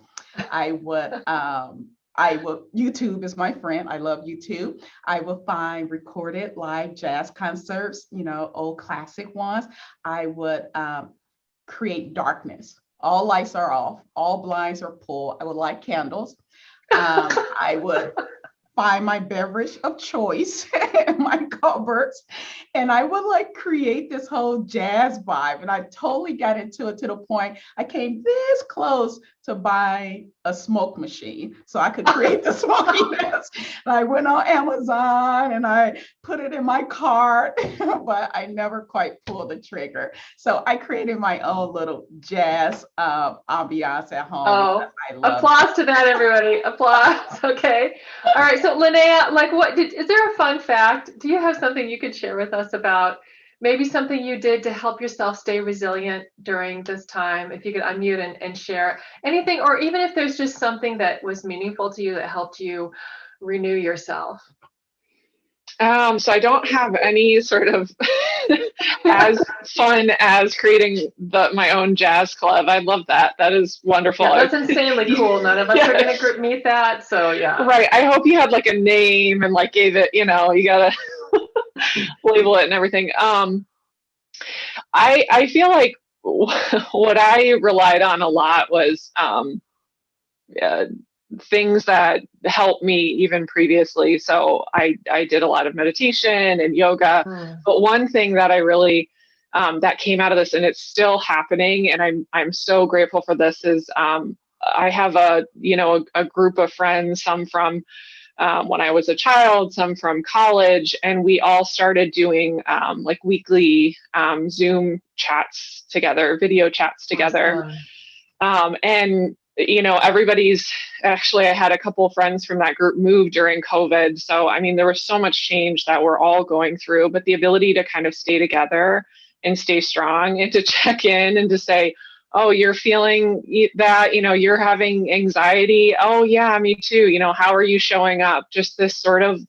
I would, YouTube is my friend. I love YouTube. I would find recorded live jazz concerts, old classic ones. I would create darkness. All lights are off, all blinds are pulled. I would light candles. I would find my beverage of choice in my cupboards. And I would create this whole jazz vibe. And I totally got into it to the point I came this close to buying a smoke machine so I could create the smokiness. And I went on Amazon and I put it in my cart, but I never quite pulled the trigger. So I created my own little jazz ambiance at home. Oh, applause to that, everybody. Applause. Okay. All right. So Linnea, is there a fun fact? Do you have something you could share with us about maybe something you did to help yourself stay resilient during this time? If you could unmute and share anything, or even if there's just something that was meaningful to you that helped you renew yourself. So I don't have any sort of as fun as creating my own jazz club. I love that. That is wonderful. Yeah, that's insanely cool. None of us are going to meet that. So yeah. Right. I hope you had a name and gave it, you got to label it and everything. I feel like what I relied on a lot was things that helped me even previously. So I did a lot of meditation and yoga. But one thing that I really that came out of this, and it's still happening, and I'm so grateful for this, is I have a group of friends, some from when I was a child, some from college, and we all started doing like weekly Zoom chats together, video chats together. Awesome. And everybody's actually, I had a couple of friends from that group move during COVID. So, I mean, there was so much change that we're all going through, but the ability to kind of stay together and stay strong and to check in and to say, oh, you're feeling that, you're having anxiety. Oh, yeah, me too. How are you showing up? Just this sort of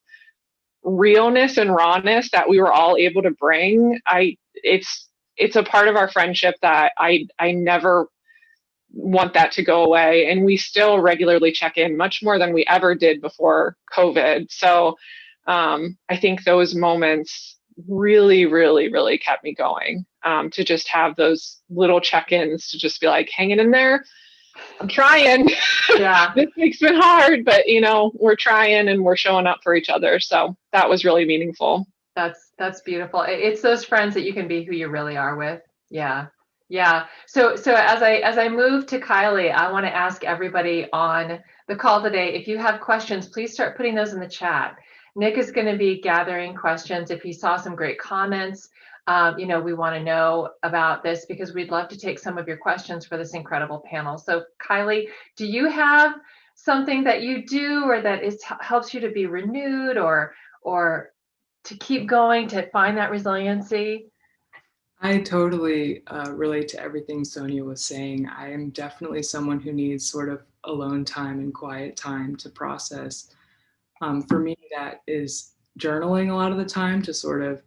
realness and rawness that we were all able to bring. It's a part of our friendship that I never want that to go away. And we still regularly check in much more than we ever did before COVID. So I think those moments really, really, really kept me going, to just have those little check-ins, to just be like, hanging in there. I'm trying. Yeah. This week's been hard, but we're trying and we're showing up for each other. So that was really meaningful. That's beautiful. It's those friends that you can be who you really are with. Yeah. Yeah. So as I move to Kylie, I want to ask everybody on the call today, if you have questions, please start putting those in the chat. Nick is going to be gathering questions. If he saw some great comments, we want to know about this, because we'd love to take some of your questions for this incredible panel. So Kylie, do you have something that you do, or that helps you to be renewed, or to keep going, to find that resiliency? I totally relate to everything Sonia was saying. I am definitely someone who needs sort of alone time and quiet time to process. For me, that is journaling a lot of the time, to sort of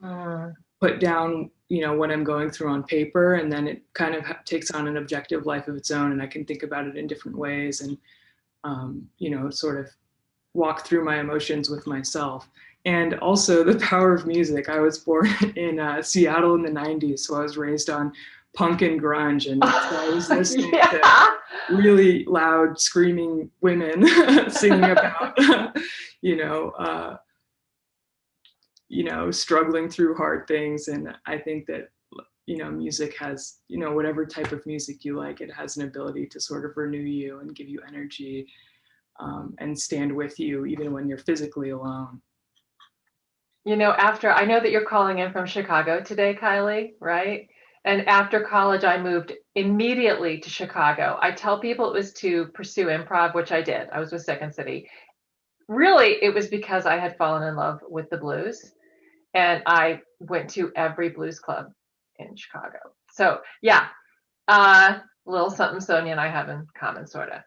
put down, what I'm going through on paper, and then it kind of takes on an objective life of its own, and I can think about it in different ways, and, sort of walk through my emotions with myself. And also the power of music. I was born in Seattle in the 90s, so I was raised on punk and grunge, and so I was listening to really loud screaming women singing about struggling through hard things. And I think that music has, whatever type of music you like, it has an ability to sort of renew you and give you energy, and stand with you even when you're physically alone. I know that you're calling in from Chicago today, Kylie, right? And after college, I moved immediately to Chicago. I tell people it was to pursue improv, which I did. I was with Second City. Really, it was because I had fallen in love with the blues, and I went to every blues club in Chicago. So yeah, a little something Sonia and I have in common, sort of.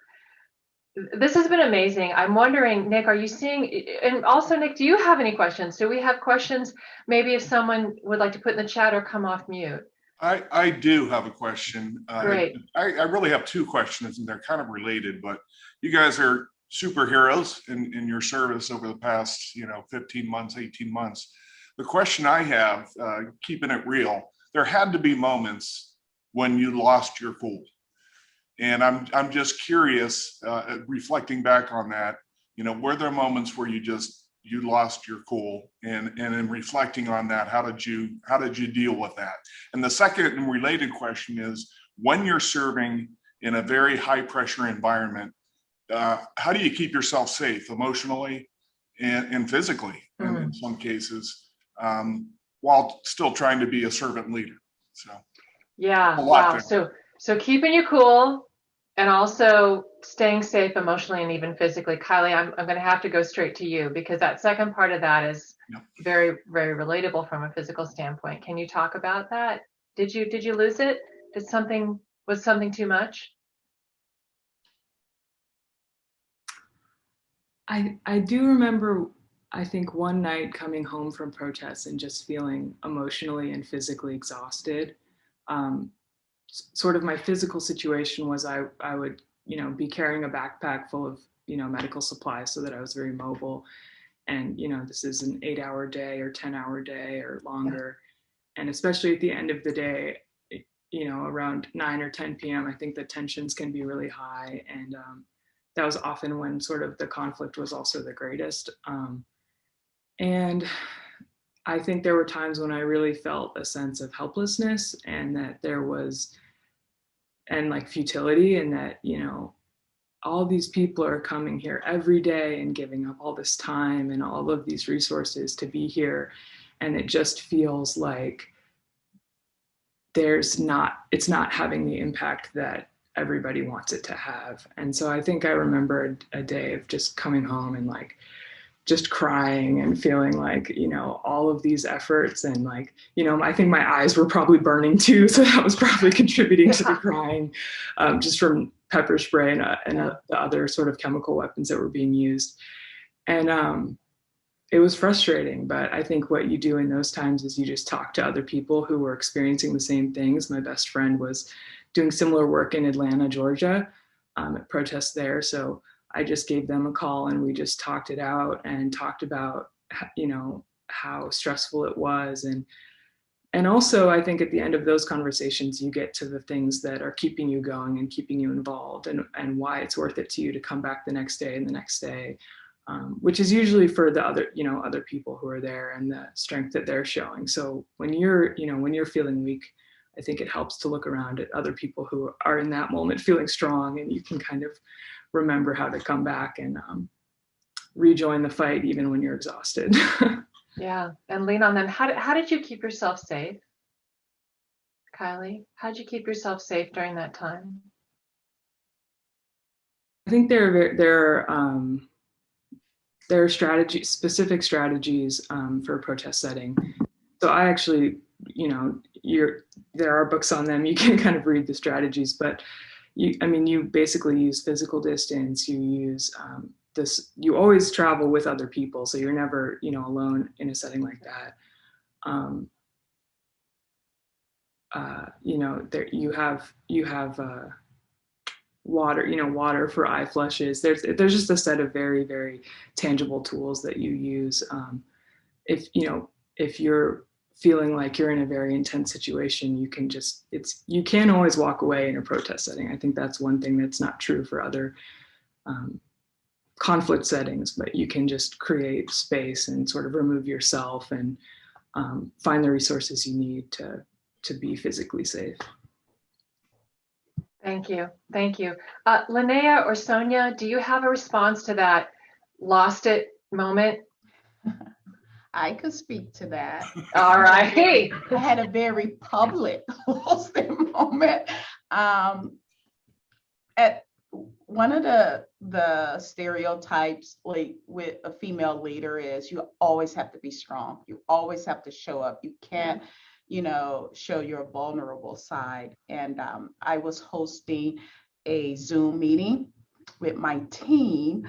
This has been amazing. I'm wondering, Nick, are you seeing, and also Nick, do you have any questions? Do we have questions? Maybe if someone would like to put in the chat or come off mute. I do have a question. Great. I really have two questions, and they're kind of related, but you guys are superheroes in your service over the past, 15 months, 18 months. The question I have, keeping it real, there had to be moments when you lost your cool. And I'm just curious, reflecting back on that, were there moments where you lost your cool, and in reflecting on that, how did you deal with that? And the second and related question is, when you're serving in a very high pressure environment, how do you keep yourself safe emotionally and physically, in some cases, while still trying to be a servant leader? So yeah, wow. So keeping you cool, and also staying safe emotionally and even physically. Kylie, I'm going to have to go straight to you, because that second part of that is very, very relatable from a physical standpoint. Can you talk about that? Did you lose it? Was something too much? I do remember, I think, one night coming home from protests and just feeling emotionally and physically exhausted. Sort of my physical situation was I would, be carrying a backpack full of, medical supplies, so that I was very mobile. And, this is an 8-hour day or 10-hour day or longer. And especially at the end of the day, around 9 or 10 p.m., I think the tensions can be really high. And that was often when sort of the conflict was also the greatest. And I think there were times when I really felt a sense of helplessness, and that there was, and like futility, and that, all these people are coming here every day and giving up all this time and all of these resources to be here. And it just feels like it's not having the impact that everybody wants it to have. And so I think I remember a day of just coming home and like just crying and feeling like, you know, all of these efforts and like, you know, I think my eyes were probably burning too. So that was probably contributing to the crying, just from pepper spray and the other sort of chemical weapons that were being used. And it was frustrating, but I think what you do in those times is you just talk to other people who were experiencing the same things. My best friend was doing similar work in Atlanta, Georgia, at protests there. So I just gave them a call and we just talked it out and talked about, you know, how stressful it was. And also I think at the end of those conversations, you get to the things that are keeping you going and keeping you involved and why it's worth it to you to come back the next day and the next day, which is usually for the other, you know, other people who are there and the strength that they're showing. So when you're feeling weak, I think it helps to look around at other people who are in that moment feeling strong, and you can kind of remember how to come back and rejoin the fight even when you're exhausted. Yeah, and lean on them. How did you keep yourself safe, Kylie? How did you keep yourself safe during that time? I think there are specific strategies for a protest setting. So I actually, you know, there are books on them. You can kind of read the strategies, but you basically use physical distance. You use you always travel with other people, so you're never, you know, alone in a setting like that. You know, there you have water, you know, water for eye flushes. There's just a set of very, very tangible tools that you use. If you're feeling like you're in a very intense situation, you can't always walk away in a protest setting. I think that's one thing that's not true for other conflict settings, but you can just create space and sort of remove yourself and find the resources you need to be physically safe. Thank you. Thank you. Linnea or Sonia, do you have a response to that lost it moment? I could speak to that. All right. I had a very public lost it moment. At one of the stereotypes, like with a female leader, is you always have to be strong. You always have to show up. You can't, you know, show your vulnerable side. And I was hosting a Zoom meeting with my team,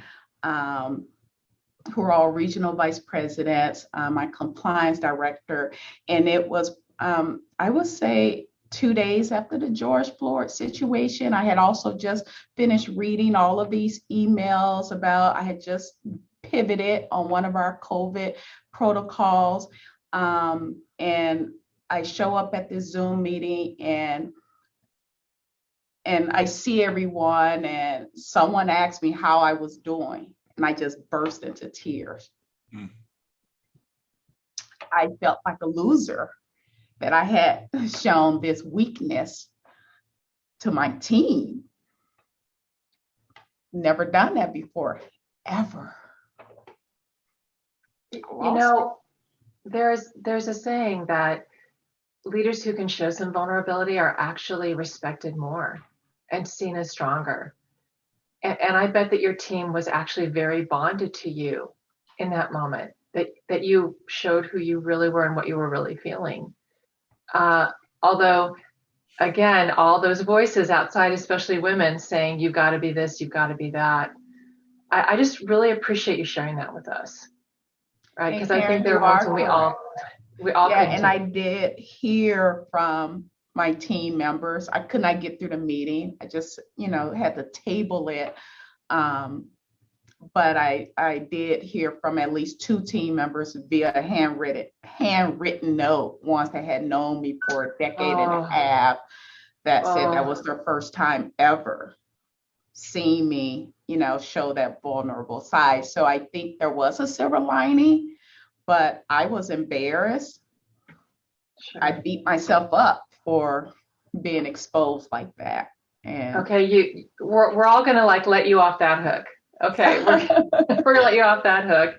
who are all regional vice presidents, my compliance director, and it was, I would say, 2 days after the George Floyd situation. I had also just finished reading all of these emails I had just pivoted on one of our COVID protocols, and I show up at this Zoom meeting and I see everyone, and someone asked me how I was doing, and I just burst into tears. I felt like a loser that I had shown this weakness to my team. Never done that before, ever. You know, there's a saying that leaders who can show some vulnerability are actually respected more and seen as stronger. And I bet that your team was actually very bonded to you in that moment, that you showed who you really were and what you were really feeling. Although, again, all those voices outside, especially women, saying, you've got to be this, you've got to be that. I just really appreciate you sharing that with us, right? Because I think there are moments when we all yeah, and I did hear from my team members. I could not get through the meeting. I just, you know, had to table it. But I did hear from at least 2 team members via a handwritten note, ones that had known me for a decade and a half, that said that was their first time ever seeing me, you know, show that vulnerable side. So I think there was a silver lining, but I was embarrassed. Sure. I beat myself up for being exposed like that. And Okay, we're all gonna like let you off that hook. Okay, we're gonna let you off that hook.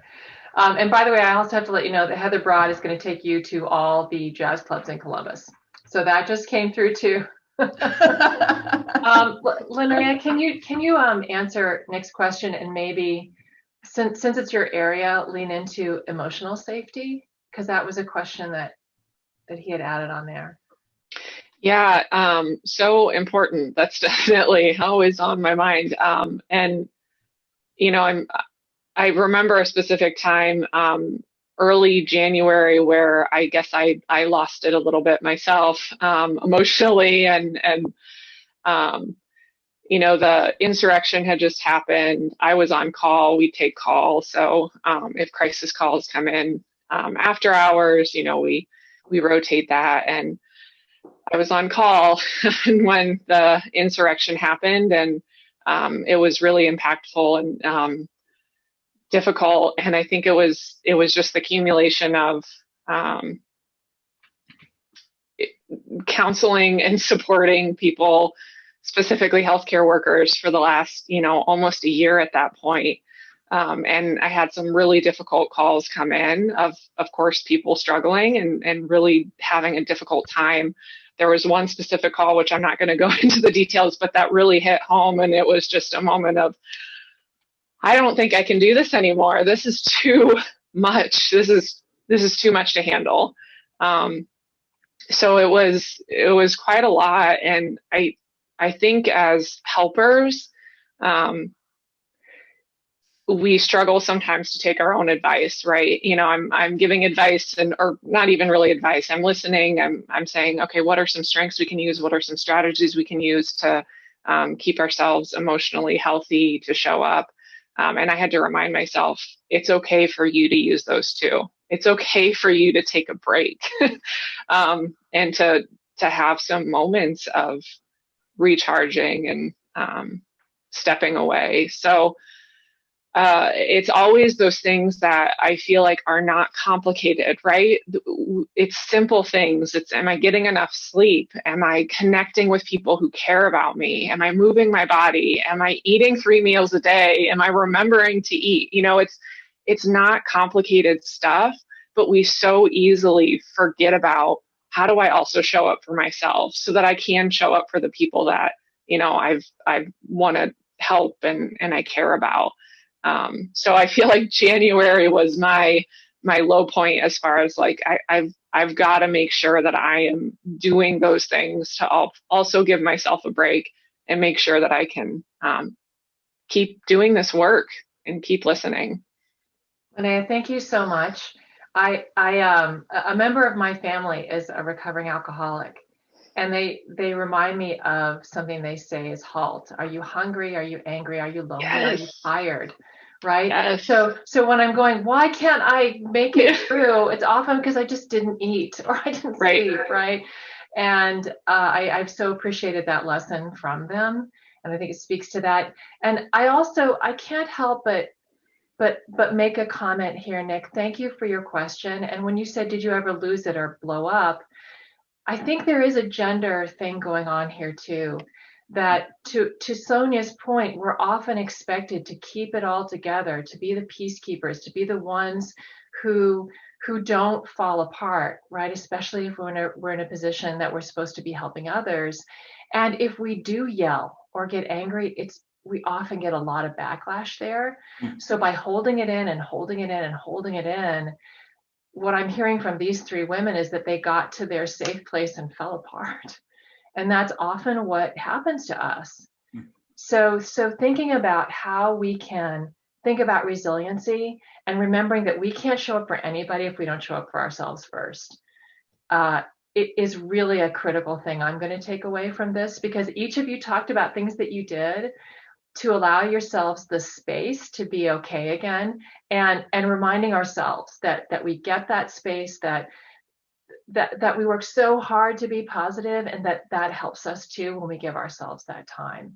And by the way, I also have to let you know that Heather Broad is going to take you to all the jazz clubs in Columbus. So that just came through too. Lynn-Maria, can you answer Nick's question, and maybe since it's your area, lean into emotional safety, because that was a question that he had added on there. Yeah, so important. That's definitely always on my mind. And you know, I remember a specific time, early January, where I guess I lost it a little bit myself, emotionally, and you know, the insurrection had just happened. I was on call. We take calls, so if crisis calls come in after hours, you know, we rotate that, and I was on call when the insurrection happened, and it was really impactful and difficult. And I think it was just the accumulation of counseling and supporting people, specifically healthcare workers, for the last, you know, almost a year at that point. And I had some really difficult calls come in of course, people struggling and really having a difficult time. There was one specific call, which I'm not going to go into the details, but that really hit home. And it was just a moment of, I don't think I can do this anymore. This is too much. This is too much to handle. So it was quite a lot. And I think as helpers, we struggle sometimes to take our own advice, right? You know, I'm giving advice, or not even really advice. I'm listening. I'm saying, okay, what are some strengths we can use? What are some strategies we can use to keep ourselves emotionally healthy, to show up? And I had to remind myself, it's okay for you to use those too. It's okay for you to take a break, and to have some moments of recharging and stepping away. So it's always those things that I feel like are not complicated, right? It's simple things. It's, am I getting enough sleep? Am I connecting with people who care about me? Am I moving my body? Am I eating 3 meals a day? Am I remembering to eat? You know, it's not complicated stuff, but we so easily forget about, how do I also show up for myself so that I can show up for the people that, you know, I want to help and I care about. So I feel like January was my low point, as far as like, I've got to make sure that I am doing those things to also give myself a break and make sure that I can keep doing this work and keep listening. Linnea, thank you so much. A member of my family is a recovering alcoholic, and they remind me of something they say is HALT. Are you hungry? Are you angry? Are you lonely? Yes. Are you tired? Right? Yes. So when I'm going, why can't I make it through? It's often because I just didn't eat or I didn't sleep, right? And I've so appreciated that lesson from them, and I think it speaks to that. And I can't help but make a comment here, Nick. Thank you for your question. And when you said, did you ever lose it or blow up? I think there is a gender thing going on here too, that to Sonia's point, we're often expected to keep it all together, to be the peacekeepers, to be the ones who don't fall apart, right? Especially if we're in a position that we're supposed to be helping others. And if we do yell or get angry, we often get a lot of backlash there. So by holding it in and holding it in and holding it in, what I'm hearing from these 3 women is that they got to their safe place and fell apart. And that's often what happens to us. So thinking about how we can think about resiliency and remembering that we can't show up for anybody if we don't show up for ourselves first. It is really a critical thing I'm going to take away from this, because each of you talked about things that you did to allow yourselves the space to be okay again, and reminding ourselves that we get that space, that we work so hard to be positive, and that helps us too when we give ourselves that time.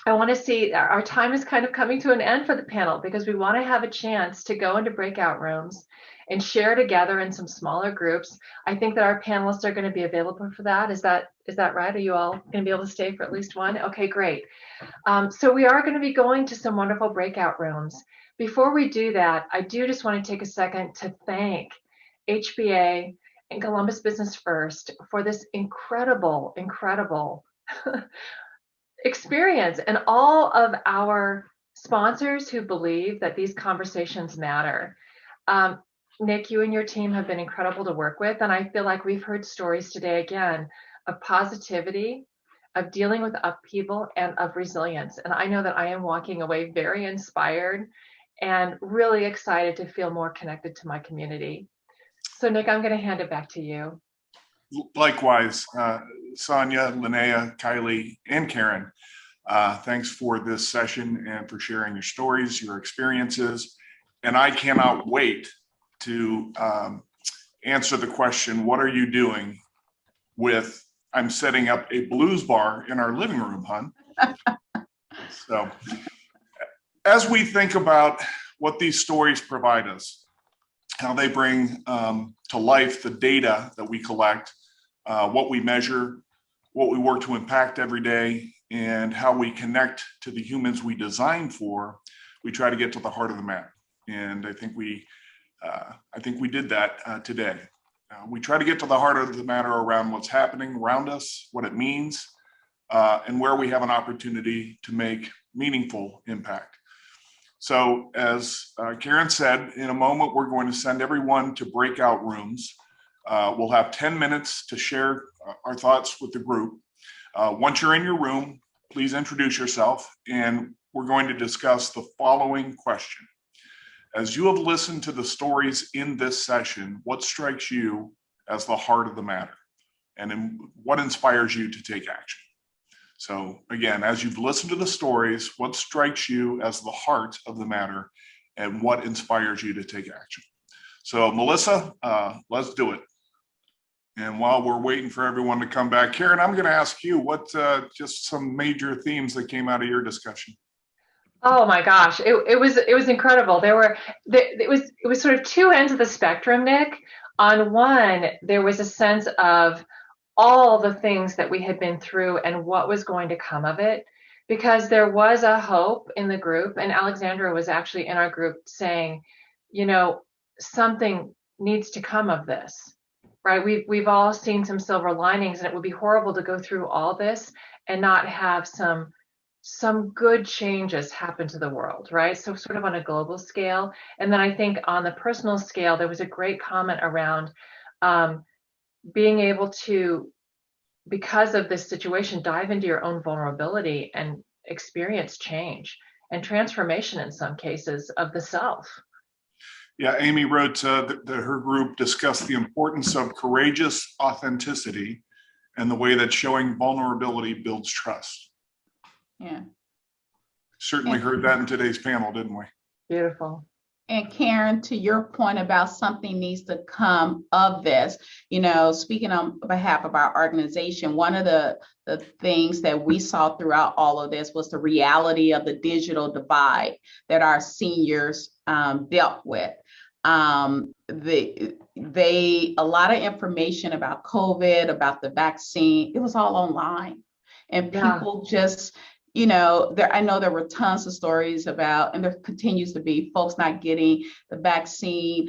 I want to see our time is kind of coming to an end for the panel because we want to have a chance to go into breakout rooms and share together in some smaller groups. I think that our panelists are going to be available for that. Is that right? Are you all going to be able to stay for at least one? Okay, great. So we are going to be going to some wonderful breakout rooms. Before we do that, I do just want to take a second to thank HBA and Columbus Business First for this incredible experience, and all of our sponsors who believe that these conversations matter. Nick, you and your team have been incredible to work with, and I feel like we've heard stories today again of positivity, of dealing with upheaval, and of resilience. And I know that I am walking away very inspired and really excited to feel more connected to my community. So Nick, I'm going to hand it back to you. Likewise, Sonia, Linnea, Kylie, and Karen, thanks for this session and for sharing your stories, your experiences. And I cannot wait to answer the question, what are you doing with, I'm setting up a blues bar in our living room, hon. So as we think about what these stories provide us, how they bring to life the data that we collect, what we measure, what we work to impact every day, and how we connect to the humans we design for, we try to get to the heart of the matter. And I think we did that today. We try to get to the heart of the matter around what's happening around us, what it means, and where we have an opportunity to make meaningful impact. So as Karen said, in a moment, we're going to send everyone to breakout rooms. We'll have 10 minutes to share our thoughts with the group. Once you're in your room, please introduce yourself, and we're going to discuss the following question. As you have listened to the stories in this session, what strikes you as the heart of the matter? And what inspires you to take action? So again, as you've listened to the stories, what strikes you as the heart of the matter, and what inspires you to take action? So Melissa, let's do it. And while we're waiting for everyone to come back, Karen, I'm going to ask you what just some major themes that came out of your discussion. Oh my gosh, it was incredible. It was sort of two ends of the spectrum, Nick. On one, there was a sense of all the things that we had been through and what was going to come of it, because there was a hope in the group, and Alexandra was actually in our group saying, you know, something needs to come of this, right? We've all seen some silver linings, and it would be horrible to go through all this and not have some good changes happen to the world, right? So sort of on a global scale. And then I think on the personal scale, there was a great comment around being able to, because of this situation, dive into your own vulnerability and experience change and transformation in some cases of the self. Yeah, Amy wrote that her group discussed the importance of courageous authenticity and the way that showing vulnerability builds trust. Yeah. Certainly heard that in today's panel, didn't we? Beautiful. And Karen, to your point about something needs to come of this, you know, speaking on behalf of our organization, one of the things that we saw throughout all of this was the reality of the digital divide that our seniors dealt with. A lot of information about COVID, about the vaccine, it was all online. And people just, you know, I know there were tons of stories about, and there continues to be, folks not getting the vaccine.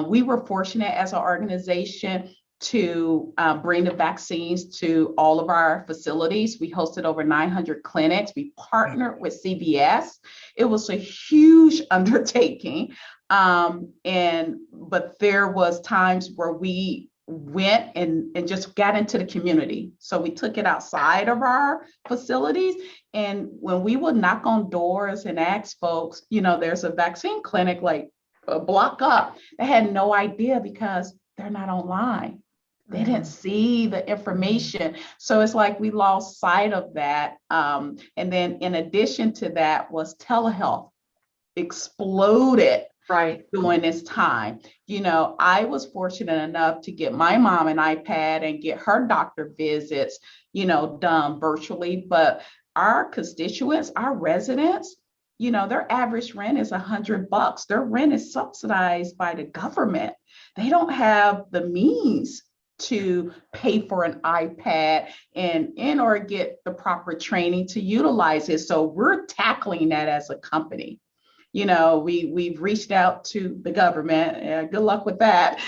We were fortunate as an organization to bring the vaccines to all of our facilities. We hosted over 900 clinics. We partnered with CVS. It was a huge undertaking. But there was times where we went and just got into the community. So we took it outside of our facilities. And when we would knock on doors and ask folks, you know, there's a vaccine clinic like a block up, they had no idea because they're not online. They didn't see the information. So it's like we lost sight of that. And then in addition to that was telehealth exploded during this time. You know, I was fortunate enough to get my mom an iPad and get her doctor visits, you know, done virtually. But our constituents, our residents, their average rent is $100. Their rent is subsidized by the government. They don't have the means to pay for an iPad and or get the proper training to utilize it. So we're tackling that as a company. We've reached out to the government. Good luck with that.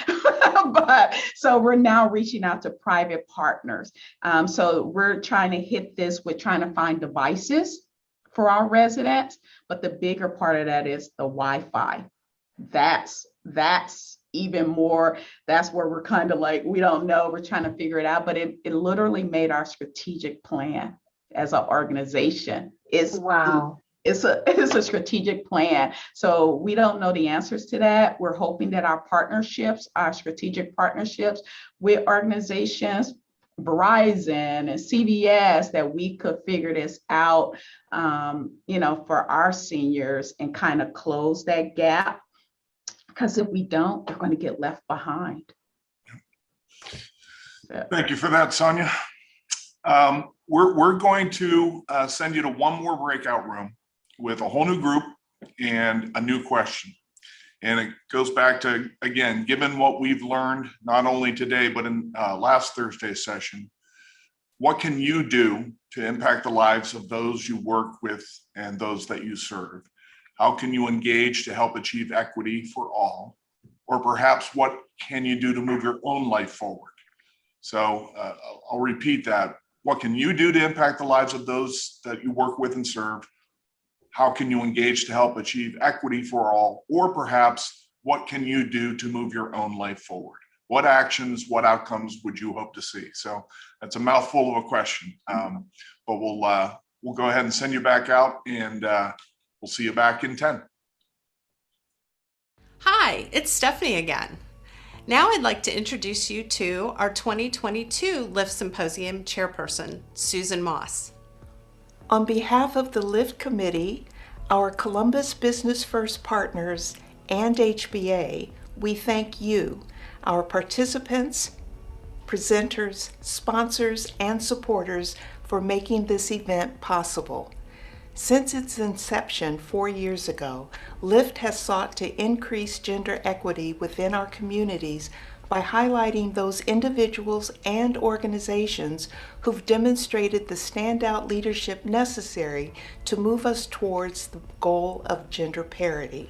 But so we're now reaching out to private partners. So we're trying to hit this with trying to find devices for our residents. But the bigger part of that is the Wi-Fi. That's even more. That's where we're kind of like, we don't know. We're trying to figure it out. But it literally made our strategic plan as an organization. Wow. It's a strategic plan. So we don't know the answers to that. We're hoping that our strategic partnerships with organizations, Verizon and CVS, that we could figure this out, for our seniors and kind of close that gap. Because if we don't, they're going to get left behind. Thank you for that, Sonia. We're going to send you to one more breakout room with a whole new group and a new question. And it goes back to, again, given what we've learned, not only today, but in last Thursday's session, what can you do to impact the lives of those you work with and those that you serve? How can you engage to help achieve equity for all? Or perhaps what can you do to move your own life forward? So I'll repeat that. What can you do to impact the lives of those that you work with and serve? How can you engage to help achieve equity for all? Or perhaps what can you do to move your own life forward? What actions, what outcomes would you hope to see? So that's a mouthful of a question, but we'll go ahead and send you back out, and we'll see you back in 10. Hi, it's Stephanie again. Now I'd like to introduce you to our 2022 LIFT Symposium chairperson, Susan Moss. On behalf of the LIFT Committee, our Columbus Business First partners, and HBA, we thank you, our participants, presenters, sponsors, and supporters for making this event possible. Since its inception 4 years ago, LIFT has sought to increase gender equity within our communities by highlighting those individuals and organizations who've demonstrated the standout leadership necessary to move us towards the goal of gender parity.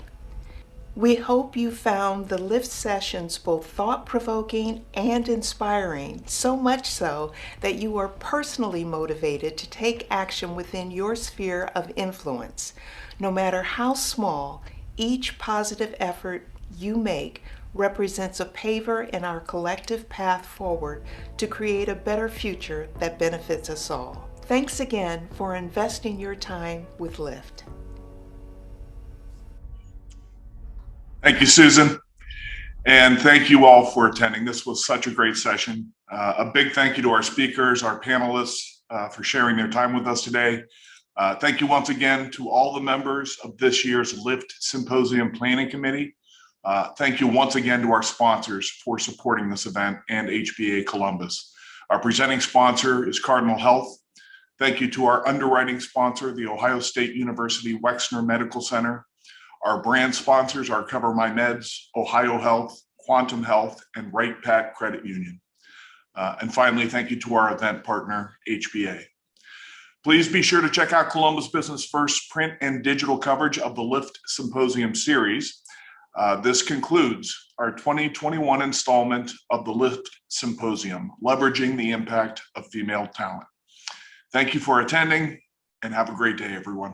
We hope you found the LIFT sessions both thought-provoking and inspiring, so much so that you are personally motivated to take action within your sphere of influence. No matter how small, each positive effort you make represents a paver in our collective path forward to create a better future that benefits us all. Thanks again for investing your time with LIFT. Thank you, Susan. And thank you all for attending. This was such a great session. A big thank you to our speakers, our panelists for sharing their time with us today. Thank you once again to all the members of this year's LIFT Symposium Planning Committee. Thank you once again to our sponsors for supporting this event and HBA Columbus. Our presenting sponsor is Cardinal Health. Thank you to our underwriting sponsor, the Ohio State University Wexner Medical Center. Our brand sponsors are Cover My Meds, Ohio Health, Quantum Health, and Right Pat Credit Union. And finally, thank you to our event partner, HBA. Please be sure to check out Columbus Business First print and digital coverage of the LIFT Symposium series. This concludes our 2021 installment of the LIFT Symposium, Leveraging the Impact of Female Talent. Thank you for attending, and have a great day, everyone.